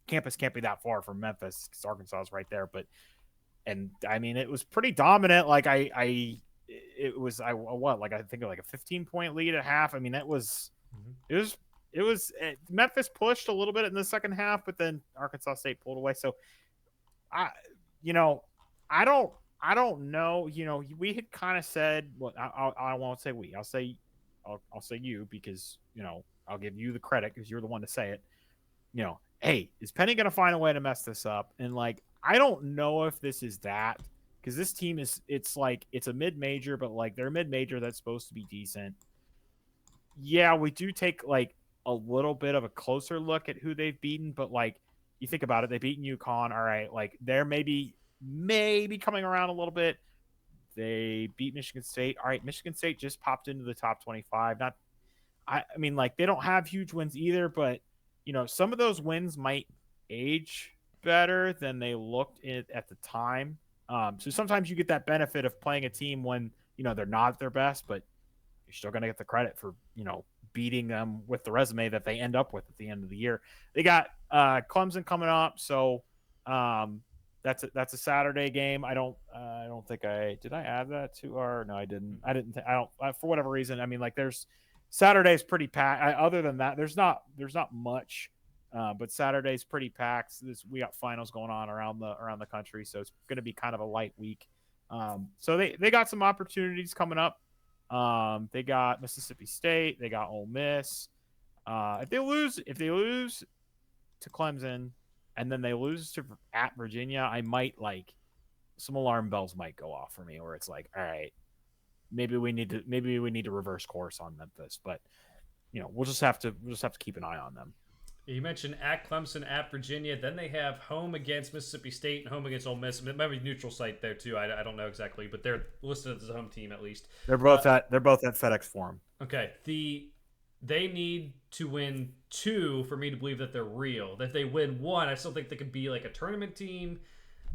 Campus can't be that far from Memphis because Arkansas is right there. But it was pretty dominant. Like I think like a 15-point lead at half. I mean, it was Memphis pushed a little bit in the second half, but then Arkansas State pulled away. So I don't know. We had kind of said, well, I won't say we. I'll say you, because I'll give you the credit because you're the one to say it. Hey, is Penny going to find a way to mess this up? And like, I don't know if this is that, because this team it's a mid-major, but like they're mid-major that's supposed to be decent. Yeah, we do take like a little bit of a closer look at who they've beaten, but like you think about it, they've beaten UConn. All right, like they're maybe coming around a little bit. They beat Michigan State. All right, Michigan State just popped into the top 25. I mean, like they don't have huge wins either, but some of those wins might age better than they looked at the time. So sometimes you get that benefit of playing a team when they're not at their best, but you're still going to get the credit for beating them with the resume that they end up with at the end of the year. They got Clemson coming up, so that's a Saturday game. I don't think did I add that to our? No, I didn't. I don't for whatever reason. I mean, like there's Saturday's pretty packed. Other than that, there's not much. But Saturday's pretty packed. We got finals going on around the country, so it's going to be kind of a light week. So they got some opportunities coming up. They got Mississippi State. They got Ole Miss. If they lose to Clemson, and then they lose at Virginia, I might some alarm bells might go off for me, where it's like, all right, maybe we need to reverse course on Memphis, but we'll just have to keep an eye on them. You mentioned at Clemson, at Virginia, then they have home against Mississippi State and home against Ole Miss. It might be neutral site there too. I don't know exactly, but they're listed as a home team at least. They're both at FedEx Forum. Okay, they need to win 2 for me to believe that they're real. If they win 1, I still think they could be like a tournament team.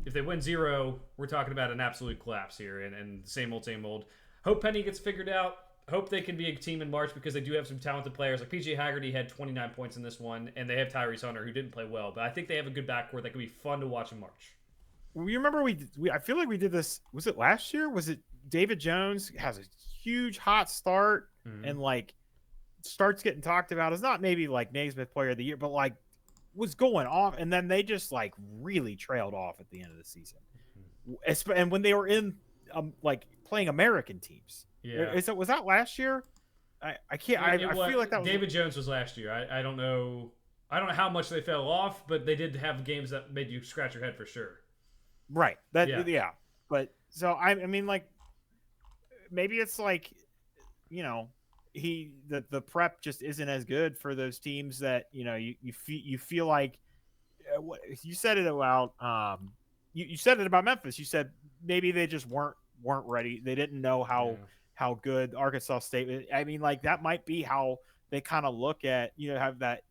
If they win 0, we're talking about an absolute collapse here, and same old. Hope Penny gets figured out. hope they can be a team in March because they do have some talented players. Like PJ Haggerty had 29 points in this one, and they have Tyrese Hunter who didn't play well. But I think they have a good backcourt that could be fun to watch in March. You remember I feel like we did this. Was it last year? Was it David Jones has a huge hot start and like starts getting talked about as not maybe like Naismith Player of the Year, but like was going off, and then they just like really trailed off at the end of the season. And when they were in like playing American teams, was that last year? I can't. I feel like that was David Jones was last year. I don't know. I don't know how much they fell off, but they did have games that made you scratch your head for sure. Right. Yeah. But so I mean, like maybe it's like, you know, the prep just isn't as good for those teams that you feel like you said it about you said it about Memphis. You said maybe they just weren't ready. They didn't know how good Arkansas State. I mean, like that might be how they kind of look at have that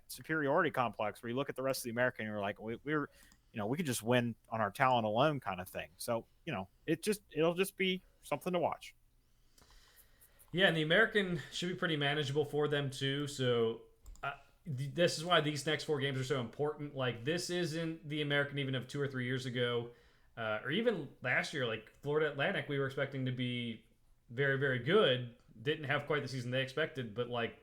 superiority complex where you look at the rest of the American and you're like we're we could just win on our talent alone kind of thing. So it'll just be something to watch. Yeah, and the American should be pretty manageable for them too. So this is why these next 4 games are so important. Like this isn't the American even of 2 or 3 years ago, or even last year. Like Florida Atlantic, we were expecting to be very, very good. Didn't have quite the season they expected, but like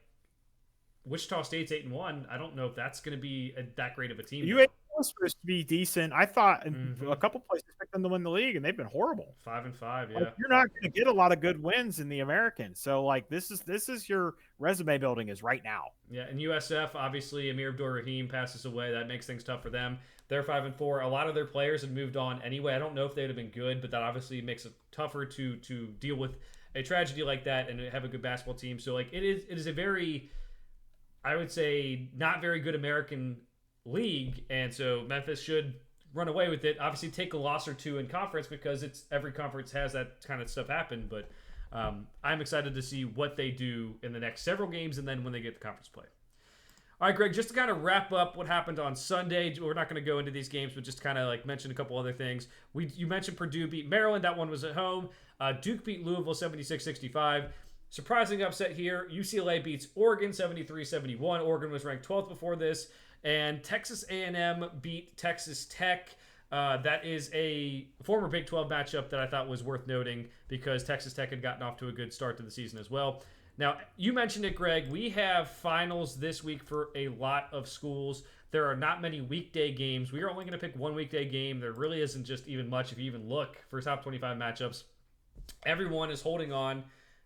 Wichita State's 8-1. I don't know if that's going to be that great of a team. UA was supposed to be decent. I thought a couple places picked them to win the league, and they've been horrible. 5-5, yeah. Like, you're not going to get a lot of good wins in the American. So like this is your resume building is right now. Yeah, and USF obviously Amir Abdur-Rahim passes away. That makes things tough for them. They're 5-4. A lot of their players have moved on anyway. I don't know if they would have been good, but that obviously makes it tougher to deal with a tragedy like that and have a good basketball team. So like it is a very, I would say, not very good American league, and so Memphis should run away with it. Obviously take a loss or 2 in conference because it's every conference has that kind of stuff happen, but I'm excited to see what they do in the next several games and then when they get the conference play. All right, Greg, just to kind of wrap up what happened on Sunday, we're not going to go into these games, but just kind of like mention a couple other things. You mentioned Purdue beat Maryland. That one was at home. Duke beat Louisville 76-65. Surprising upset here. UCLA beats Oregon 73-71. Oregon was ranked 12th before this. And Texas A&M beat Texas Tech. That is a former Big 12 matchup that I thought was worth noting because Texas Tech had gotten off to a good start to the season as well. Now, you mentioned it, Greg. We have finals this week for a lot of schools. There are not many weekday games. We are only going to pick one weekday game. There really isn't just even much if you even look for top 25 matchups. Everyone is holding on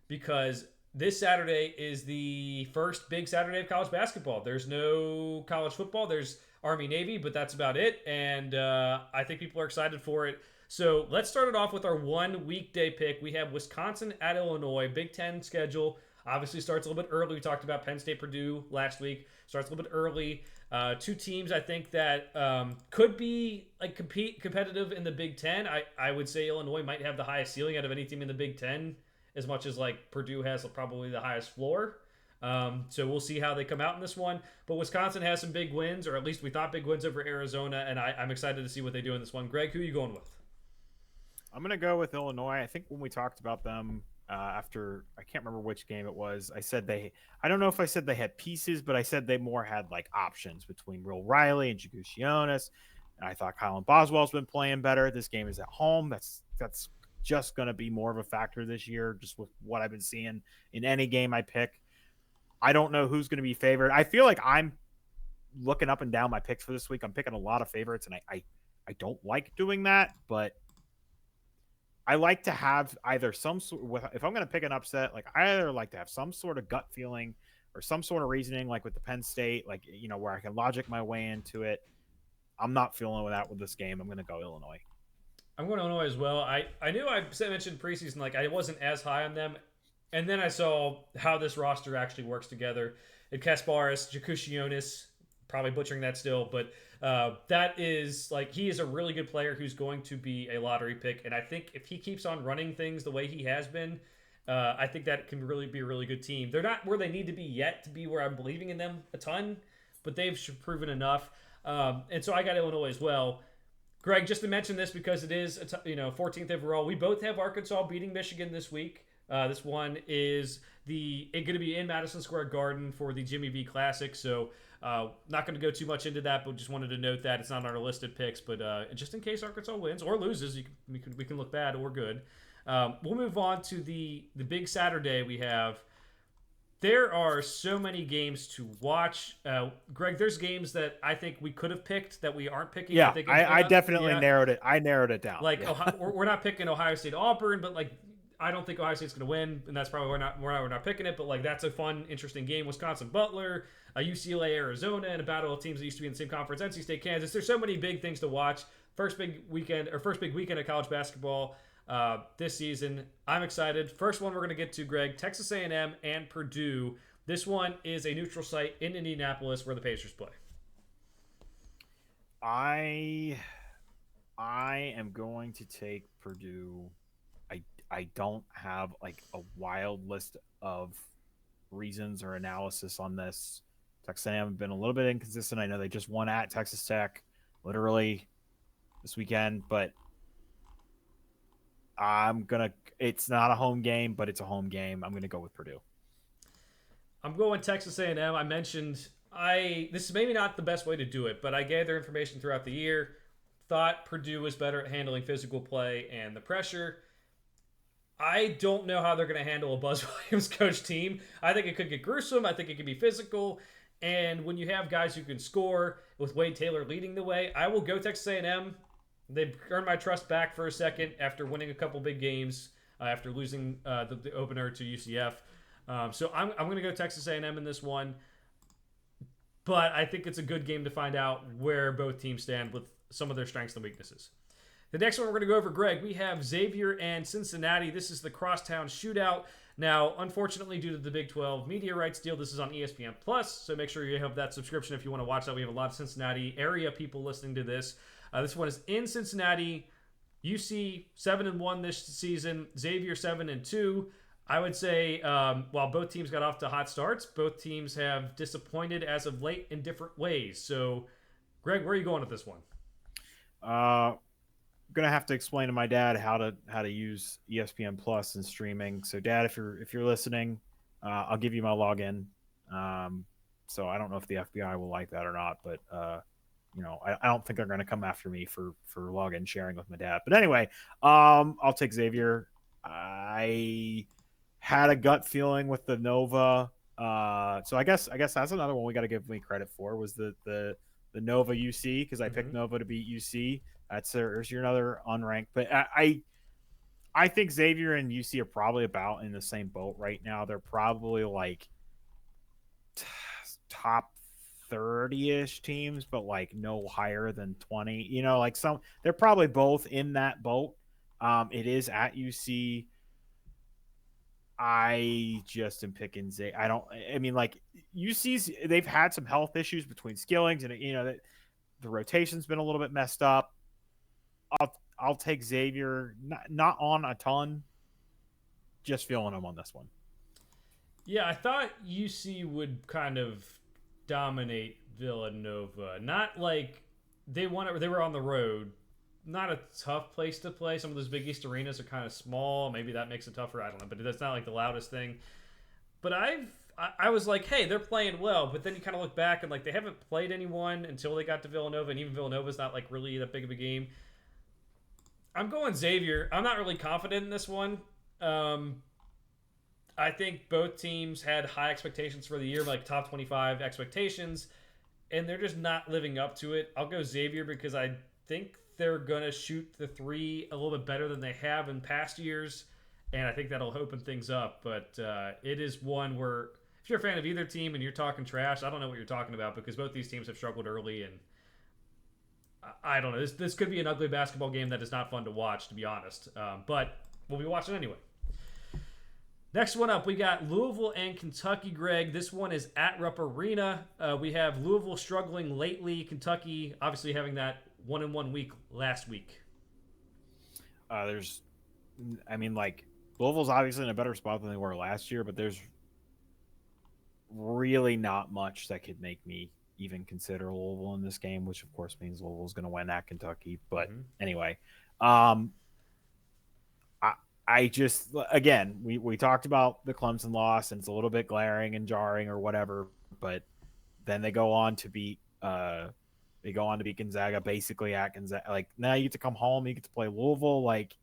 because this Saturday is the first big Saturday of college basketball. There's no college football. There's Army-Navy, but that's about it. And I think people are excited for it. So let's start it off with our one weekday pick. We have Wisconsin at Illinois. Big Ten schedule. Obviously starts a little bit early. We talked about Penn State, Purdue last week. Starts a little bit early. 2 teams I think that could be like competitive in the Big Ten. I would say Illinois might have the highest ceiling out of any team in the Big Ten, as much as like Purdue has probably the highest floor. So we'll see how they come out in this one. But Wisconsin has some big wins, or at least we thought big wins over Arizona, and I'm excited to see what they do in this one. Greg, who are you going with? I'm going to go with Illinois. I think when we talked about them after, I can't remember which game it was, I said I don't know if I said they had pieces, but I said they more had like options between Will Riley and Jagushionis. And I thought Colin Boswell's been playing better. This game is at home. That's just going to be more of a factor this year, just with what I've been seeing in any game I pick. I don't know who's going to be favored. I feel like I'm looking up and down my picks for this week. I'm picking a lot of favorites, and I don't like doing that, but I like to have either some sort of, if I'm going to pick an upset, like I either like to have some sort of gut feeling or some sort of reasoning, like with the Penn State, like, where I can logic my way into it. I'm not feeling that with this game. I'm going to go Illinois. I'm going to Illinois as well. I knew I mentioned preseason, like I wasn't as high on them. And then I saw how this roster actually works together. And Kasparis, Jakushionis, probably butchering that still, but that is like, he is a really good player who's going to be a lottery pick. And I think if he keeps on running things the way he has been, I think that can really be a really good team. They're not where they need to be yet to be where I'm believing in them a ton, but they've proven enough. And so I got Illinois as well. Greg, just to mention this because it is 14th overall. We both have Arkansas beating Michigan this week. This one is going to be in Madison Square Garden for the Jimmy V Classic. So not going to go too much into that, but just wanted to note that it's not on our listed picks. But just in case Arkansas wins or loses, we can look bad or good. We'll move on to the big Saturday we have. There are so many games to watch. Greg, there's games that I think we could have picked that we aren't picking. Yeah, Think I definitely yeah, narrowed it. I narrowed it down. like Yeah. we're not picking Ohio State Auburn, but like I don't think Ohio State's going to win, and that's probably we're not picking it. But like that's a fun, interesting game. Wisconsin Butler, UCLA Arizona, and a battle of teams that used to be in the same conference. NC State Kansas. There's so many big things to watch. First big weekend of college basketball this season. I'm excited. First one we're going to get to, Greg, Texas A&M and Purdue. This one is a neutral site in Indianapolis where the Pacers play. I am going to take Purdue. I don't have like a wild list of reasons or analysis on this. Texas A&M have been a little bit inconsistent. I know they just won at Texas Tech, literally this weekend, but I'm gonna. It's not a home game, but it's a home game. I'm gonna go with Purdue. I'm going Texas A&M. I mentioned this is maybe not the best way to do it, but I gathered information throughout the year. Thought Purdue was better at handling physical play and the pressure. I don't know how they're going to handle a Buzz Williams coach team. I think it could get gruesome. I think it could be physical. And when you have guys who can score with Wade Taylor leading the way, I will go Texas A&M. They've earned my trust back for a second after winning a couple big games, after losing the opener to UCF. So I'm going to go Texas A&M in this one. But I think it's a good game to find out where both teams stand with some of their strengths and weaknesses. The next one we're going to go over, Greg, we have Xavier and Cincinnati. This is the Crosstown Shootout. Now, unfortunately, due to the Big 12 media rights deal, this is on ESPN Plus, so make sure you have that subscription if you want to watch that. We have a lot of Cincinnati area people listening to this. This one is in Cincinnati. UC 7-1 this season. Xavier 7-2. I would say while both teams got off to hot starts, both teams have disappointed as of late in different ways. So, Greg, where are you going with this one? Gonna have to explain to my dad how to use ESPN Plus and streaming. So, Dad, if you're listening, I'll give you my login. So I don't know if the FBI will like that or not, but I don't think they're gonna come after me for login sharing with my dad. But anyway, I'll take Xavier. I had a gut feeling with the Nova. So I guess that's another one we got to give me credit for was the Nova UC because I picked Nova to beat UC. There's your another unranked, but I think Xavier and UC are probably about in the same boat right now. They're probably like top 30-ish teams, but like no higher than 20. They're probably both in that boat. It is at UC. I just am picking Zay. UC's they've had some health issues between Skillings and the rotation's been a little bit messed up. I'll take Xavier, not on a ton, just feeling him on this one. Yeah, I thought UC would kind of dominate Villanova. Not like they were on the road. Not a tough place to play. Some of those Big East arenas are kind of small. Maybe that makes it tougher. I don't know, but that's not like the loudest thing. But I was like, hey, they're playing well. But then you kind of look back and like they haven't played anyone until they got to Villanova, and even Villanova's not like really that big of a game. I'm going Xavier. I'm not really confident in this one. I think both teams had high expectations for the year, like top 25 expectations, and they're just not living up to it. I'll go Xavier because I think they're going to shoot the three a little bit better than they have in past years, and I think that'll open things up. But it is one where if you're a fan of either team and you're talking trash, I don't know what you're talking about because both these teams have struggled early, and I don't know. This could be an ugly basketball game that is not fun to watch, to be honest. But we'll be watching anyway. Next one up, we got Louisville and Kentucky, Greg. This one is at Rupp Arena. We have Louisville struggling lately. Kentucky obviously having that 1-1 week last week. Louisville's obviously in a better spot than they were last year, but there's really not much that could make me even consider Louisville in this game, which of course means Louisville's going to win at Kentucky. But anyway, I just, again, we talked about the Clemson loss, and it's a little bit glaring and jarring or whatever, but then they go on to beat Gonzaga, basically at Gonzaga. Like, now you get to come home, you get to play Louisville. Like,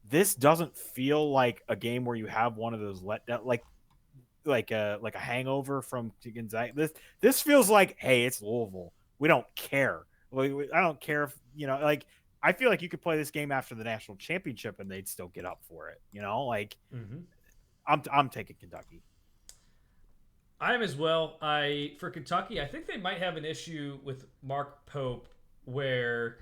this doesn't feel like a game where you have one of those like a hangover from Gonzaga. This feels like, hey, it's Louisville. We don't care. I don't care if like, I feel like you could play this game after the national championship and they'd still get up for it. Like, Mm-hmm. I'm taking Kentucky. I am as well. For Kentucky, I think they might have an issue with Mark Pope where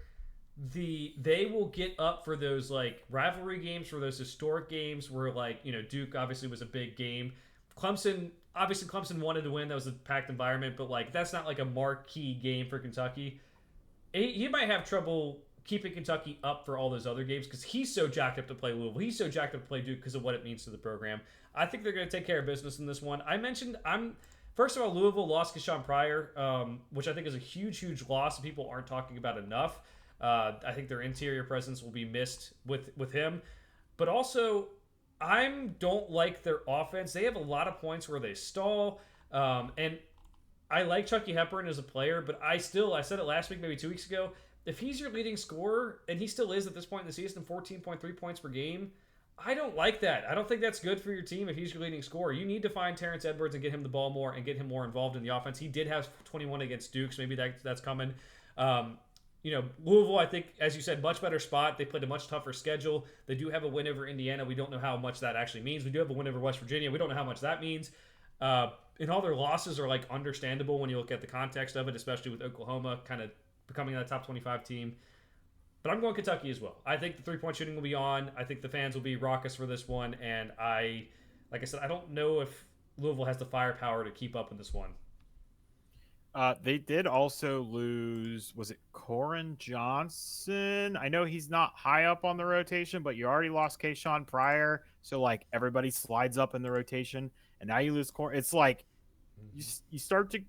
they will get up for those like rivalry games, for those historic games where like Duke obviously was a big game. Clemson wanted to win. That was a packed environment, but like that's not like a marquee game for Kentucky. He might have trouble keeping Kentucky up for all those other games because he's so jacked up to play Louisville. He's so jacked up to play Duke because of what it means to the program. I think they're going to take care of business in this one. First of all, Louisville lost Keshawn Pryor, which I think is a huge, huge loss that people aren't talking about enough. I think their interior presence will be missed with him. But also, I don't like their offense. They have a lot of points where they stall. And I like Chucky Hepburn as a player, but I said it last week, maybe 2 weeks ago, if he's your leading scorer, and he still is at this point in the season, 14.3 points per game, I don't like that. I don't think that's good for your team if he's your leading scorer. You need to find Terrence Edwards and get him the ball more and get him more involved in the offense. He did have 21 against Duke, so maybe that's coming. Louisville, I think, as you said, much better spot. They played a much tougher schedule. They do have a win over Indiana. We don't know how much that actually means. We do have a win over West Virginia. We don't know how much that means. And all their losses are like understandable when you look at the context of it, especially with Oklahoma kind of becoming a top 25 team. But I'm going Kentucky as well. I think the three-point shooting will be on. I think the fans will be raucous for this one. And like I said, I don't know if Louisville has the firepower to keep up in this one. They did also lose, was it Corin Johnson? I know he's not high up on the rotation, but you already lost Kayshawn Pryor. So, like, everybody slides up in the rotation. And now you lose Corin. It's like you start to,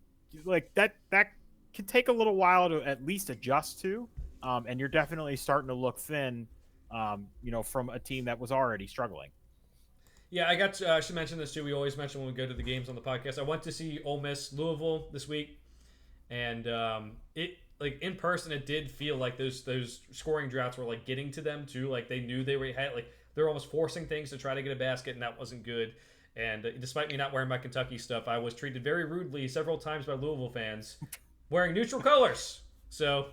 like, that can take a little while to at least adjust to. And you're definitely starting to look thin, from a team that was already struggling. Yeah, I should mention this too. We always mention when we go to the games on the podcast. I went to see Ole Miss Louisville this week, and it like in person, it did feel like those scoring droughts were like getting to them too. Like they knew they were almost forcing things to try to get a basket, and that wasn't good. And despite me not wearing my Kentucky stuff, I was treated very rudely several times by Louisville fans wearing neutral colors. So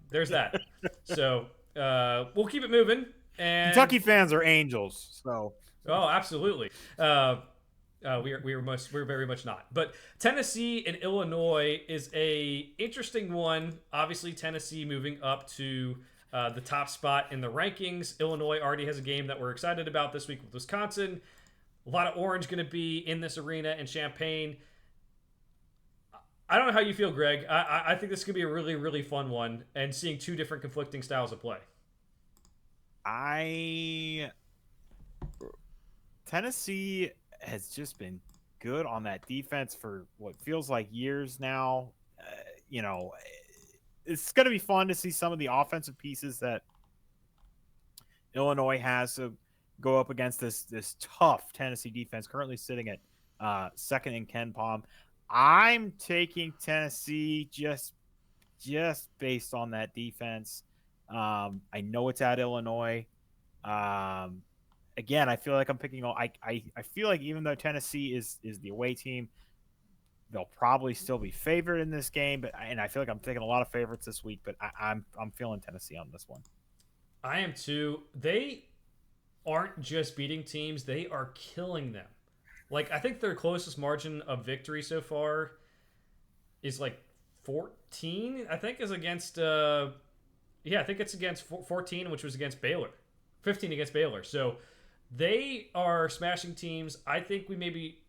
there's that. So we'll keep it moving. And Kentucky fans are angels, so. Oh, absolutely. We're very much not. But Tennessee and Illinois is a interesting one. Obviously, Tennessee moving up to the top spot in the rankings. Illinois already has a game that we're excited about this week with Wisconsin. A lot of orange going to be in this arena in Champaign. I don't know how you feel, Greg. I think this is going to be a really, really fun one, and seeing two different conflicting styles of play. Tennessee has just been good on that defense for what feels like years now. It's going to be fun to see some of the offensive pieces that Illinois has to go up against this tough Tennessee defense, currently sitting at second in KenPom. I'm taking Tennessee just based on that defense. I know it's at Illinois. Again, I feel like I'm picking. I feel like even though Tennessee is the away team, they'll probably still be favored in this game. And I feel like I'm taking a lot of favorites this week. But I'm feeling Tennessee on this one. I am too. They aren't just beating teams; they are killing them. Like I think their closest margin of victory so far is like 14. I think is against. I think it's against 14, which was against Baylor. 15 against Baylor. So they are smashing teams. I think we maybe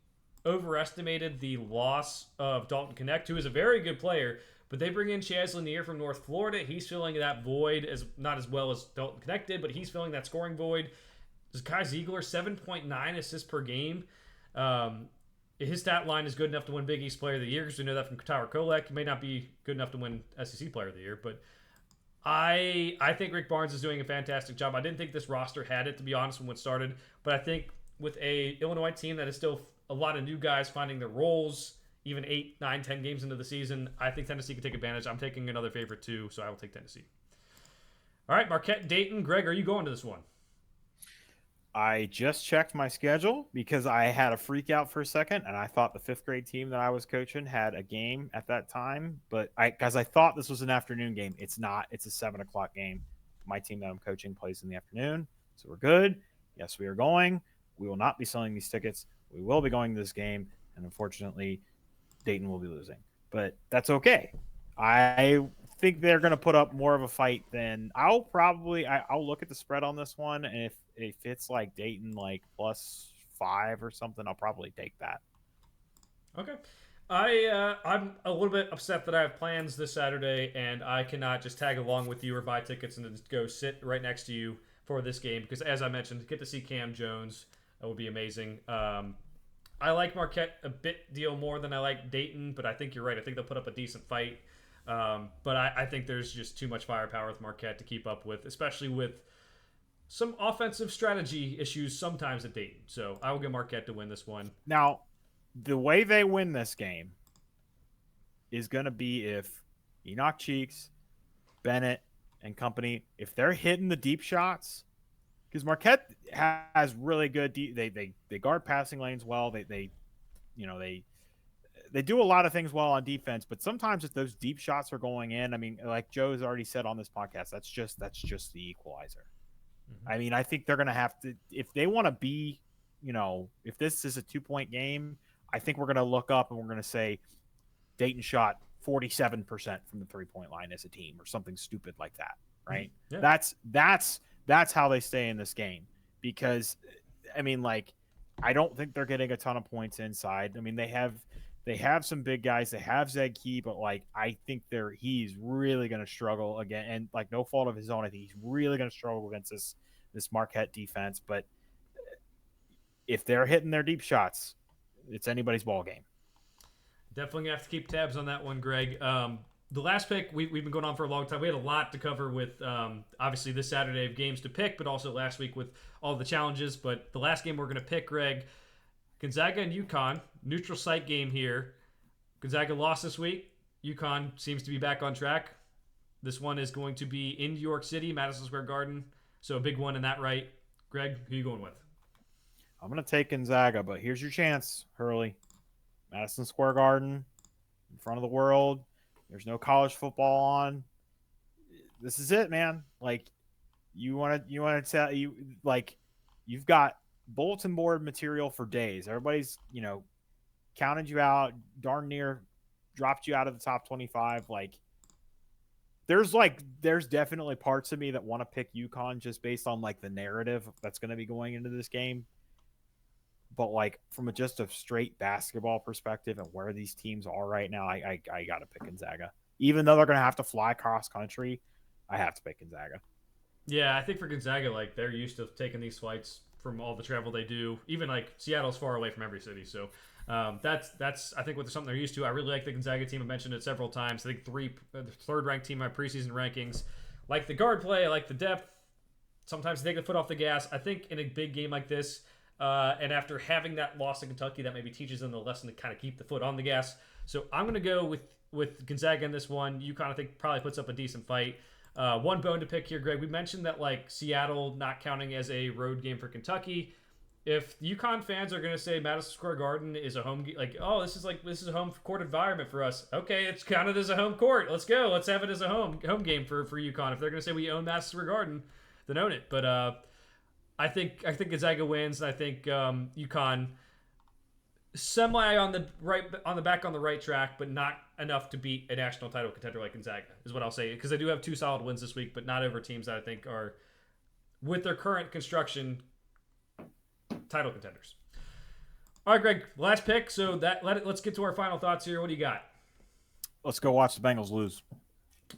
overestimated the loss of Dalton Connect, who is a very good player, but they bring in Chaz Lanier from North Florida. He's filling that void as not as well as Dalton Connect did, but he's filling that scoring void. Kai Ziegler, 7.9 assists per game. His stat line is good enough to win Big East Player of the Year because we know that from Tyler Kolek. He may not be good enough to win SEC Player of the Year, but I think Rick Barnes is doing a fantastic job. I didn't think this roster had it, to be honest, when it started, but I think with a Illinois team that is still a lot of new guys finding their roles, even 8, 9, 10 games into the season, I think Tennessee can take advantage. I'm taking another favorite too, so I will take Tennessee. All right, Marquette, Dayton, Greg, are you going to this one? I just checked my schedule because I had a freak out for a second, and I thought the fifth grade team that I was coaching had a game at that time. But I thought this was an afternoon game. It's not. It's a 7 o'clock game. My team that I'm coaching plays in the afternoon, so we're good. Yes, we are going. We will not be selling these tickets. We will be going to this game, and unfortunately, Dayton will be losing. But that's okay. I think they're going to put up more of a fight than I'll look at the spread on this one, and if it's like Dayton like +5 or something, I'll probably take that. Okay. I'm a little bit upset that I have plans this Saturday and I cannot just tag along with you or buy tickets and just go sit right next to you for this game because, as I mentioned, get to see Cam Jones would be amazing. I like Marquette a bit deal more than I like Dayton, but I think you're right. I think they'll put up a decent fight. But I think there's just too much firepower with Marquette to keep up with, especially with some offensive strategy issues sometimes at Dayton. So I will get Marquette to win this one. Now, the way they win this game is going to be if Enoch Cheeks, Bennett, and company, if they're hitting the deep shots, because Marquette has really good they guard passing lanes well. They do a lot of things well on defense, but sometimes if those deep shots are going in, I mean, like Joe's already said on this podcast, that's just the equalizer. Mm-hmm. I mean, I think they're going to have to, if they want to be, if this is a 2-point game, I think we're going to look up and we're going to say Dayton shot 47% from the 3-point line as a team or something stupid like that, right? Yeah. That's how they stay in this game because, I mean, like, I don't think they're getting a ton of points inside. I mean, they have some big guys. They have Zed Key, but like I think he's really going to struggle again, and like no fault of his own. I think he's really going to struggle against this Marquette defense. But if they're hitting their deep shots, it's anybody's ball game. Definitely gonna have to keep tabs on that one, Greg. The last pick we've been going on for a long time. We had a lot to cover with obviously this Saturday of games to pick, but also last week with all the challenges. But the last game we're going to pick, Greg, Gonzaga and UConn, neutral site game here. Gonzaga lost this week. UConn seems to be back on track. This one is going to be in New York City, Madison Square Garden. So a big one in that right. Greg, who are you going with? I'm going to take Gonzaga, but here's your chance, Hurley. Madison Square Garden, in front of the world. There's no college football on. This is it, man. Like, you want to tell you, like, you've got bulletin board material for days. Everybody's, counted you out, darn near dropped you out of the top 25. Like, there's definitely parts of me that want to pick UConn just based on like the narrative that's going to be going into this game. But like from just a straight basketball perspective and where these teams are right now, I got to pick Gonzaga. Even though they're going to have to fly cross country, I have to pick Gonzaga. Yeah, I think for Gonzaga, like they're used to taking these flights from all the travel they do. Even like Seattle's far away from every city, so that's I think what something they're used to. I really like the Gonzaga team. I mentioned it several times. I think the third ranked team in my preseason rankings. Like the guard play, I like the depth. Sometimes they take the foot off the gas. I think in a big game like this, and after having that loss to Kentucky, that maybe teaches them the lesson to kind of keep the foot on the gas. So I'm going to go with Gonzaga in this one. UConn, I think, probably puts up a decent fight. One bone to pick here, Greg. We mentioned that like Seattle not counting as a road game for Kentucky. If UConn fans are going to say Madison Square Garden is a home, like, oh, this is a home court environment for us. Okay, it's counted as a home court. Let's go. Let's have it as a home game for UConn. If they're going to say we own Madison Square Garden, then own it. But I think Gonzaga wins, and I think UConn semi on the right track, but not enough to beat a national title contender like Gonzaga is what I'll say. Because they do have 2 solid wins this week, but not over teams that I think are, with their current construction, title contenders. All right, Greg, last pick. So let's get to our final thoughts here. What do you got? Let's go watch the Bengals lose.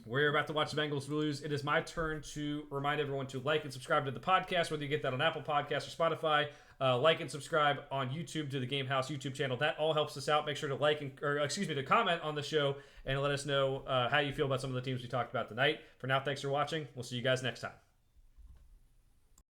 We're about to watch the Bengals lose. It is my turn to remind everyone to like and subscribe to the podcast, whether you get that on Apple Podcasts or Spotify. Like and subscribe on YouTube to the Game House YouTube channel. That all helps us out. Make sure to to comment on the show and let us know how you feel about some of the teams we talked about tonight. For now, thanks for watching. We'll see you guys next time.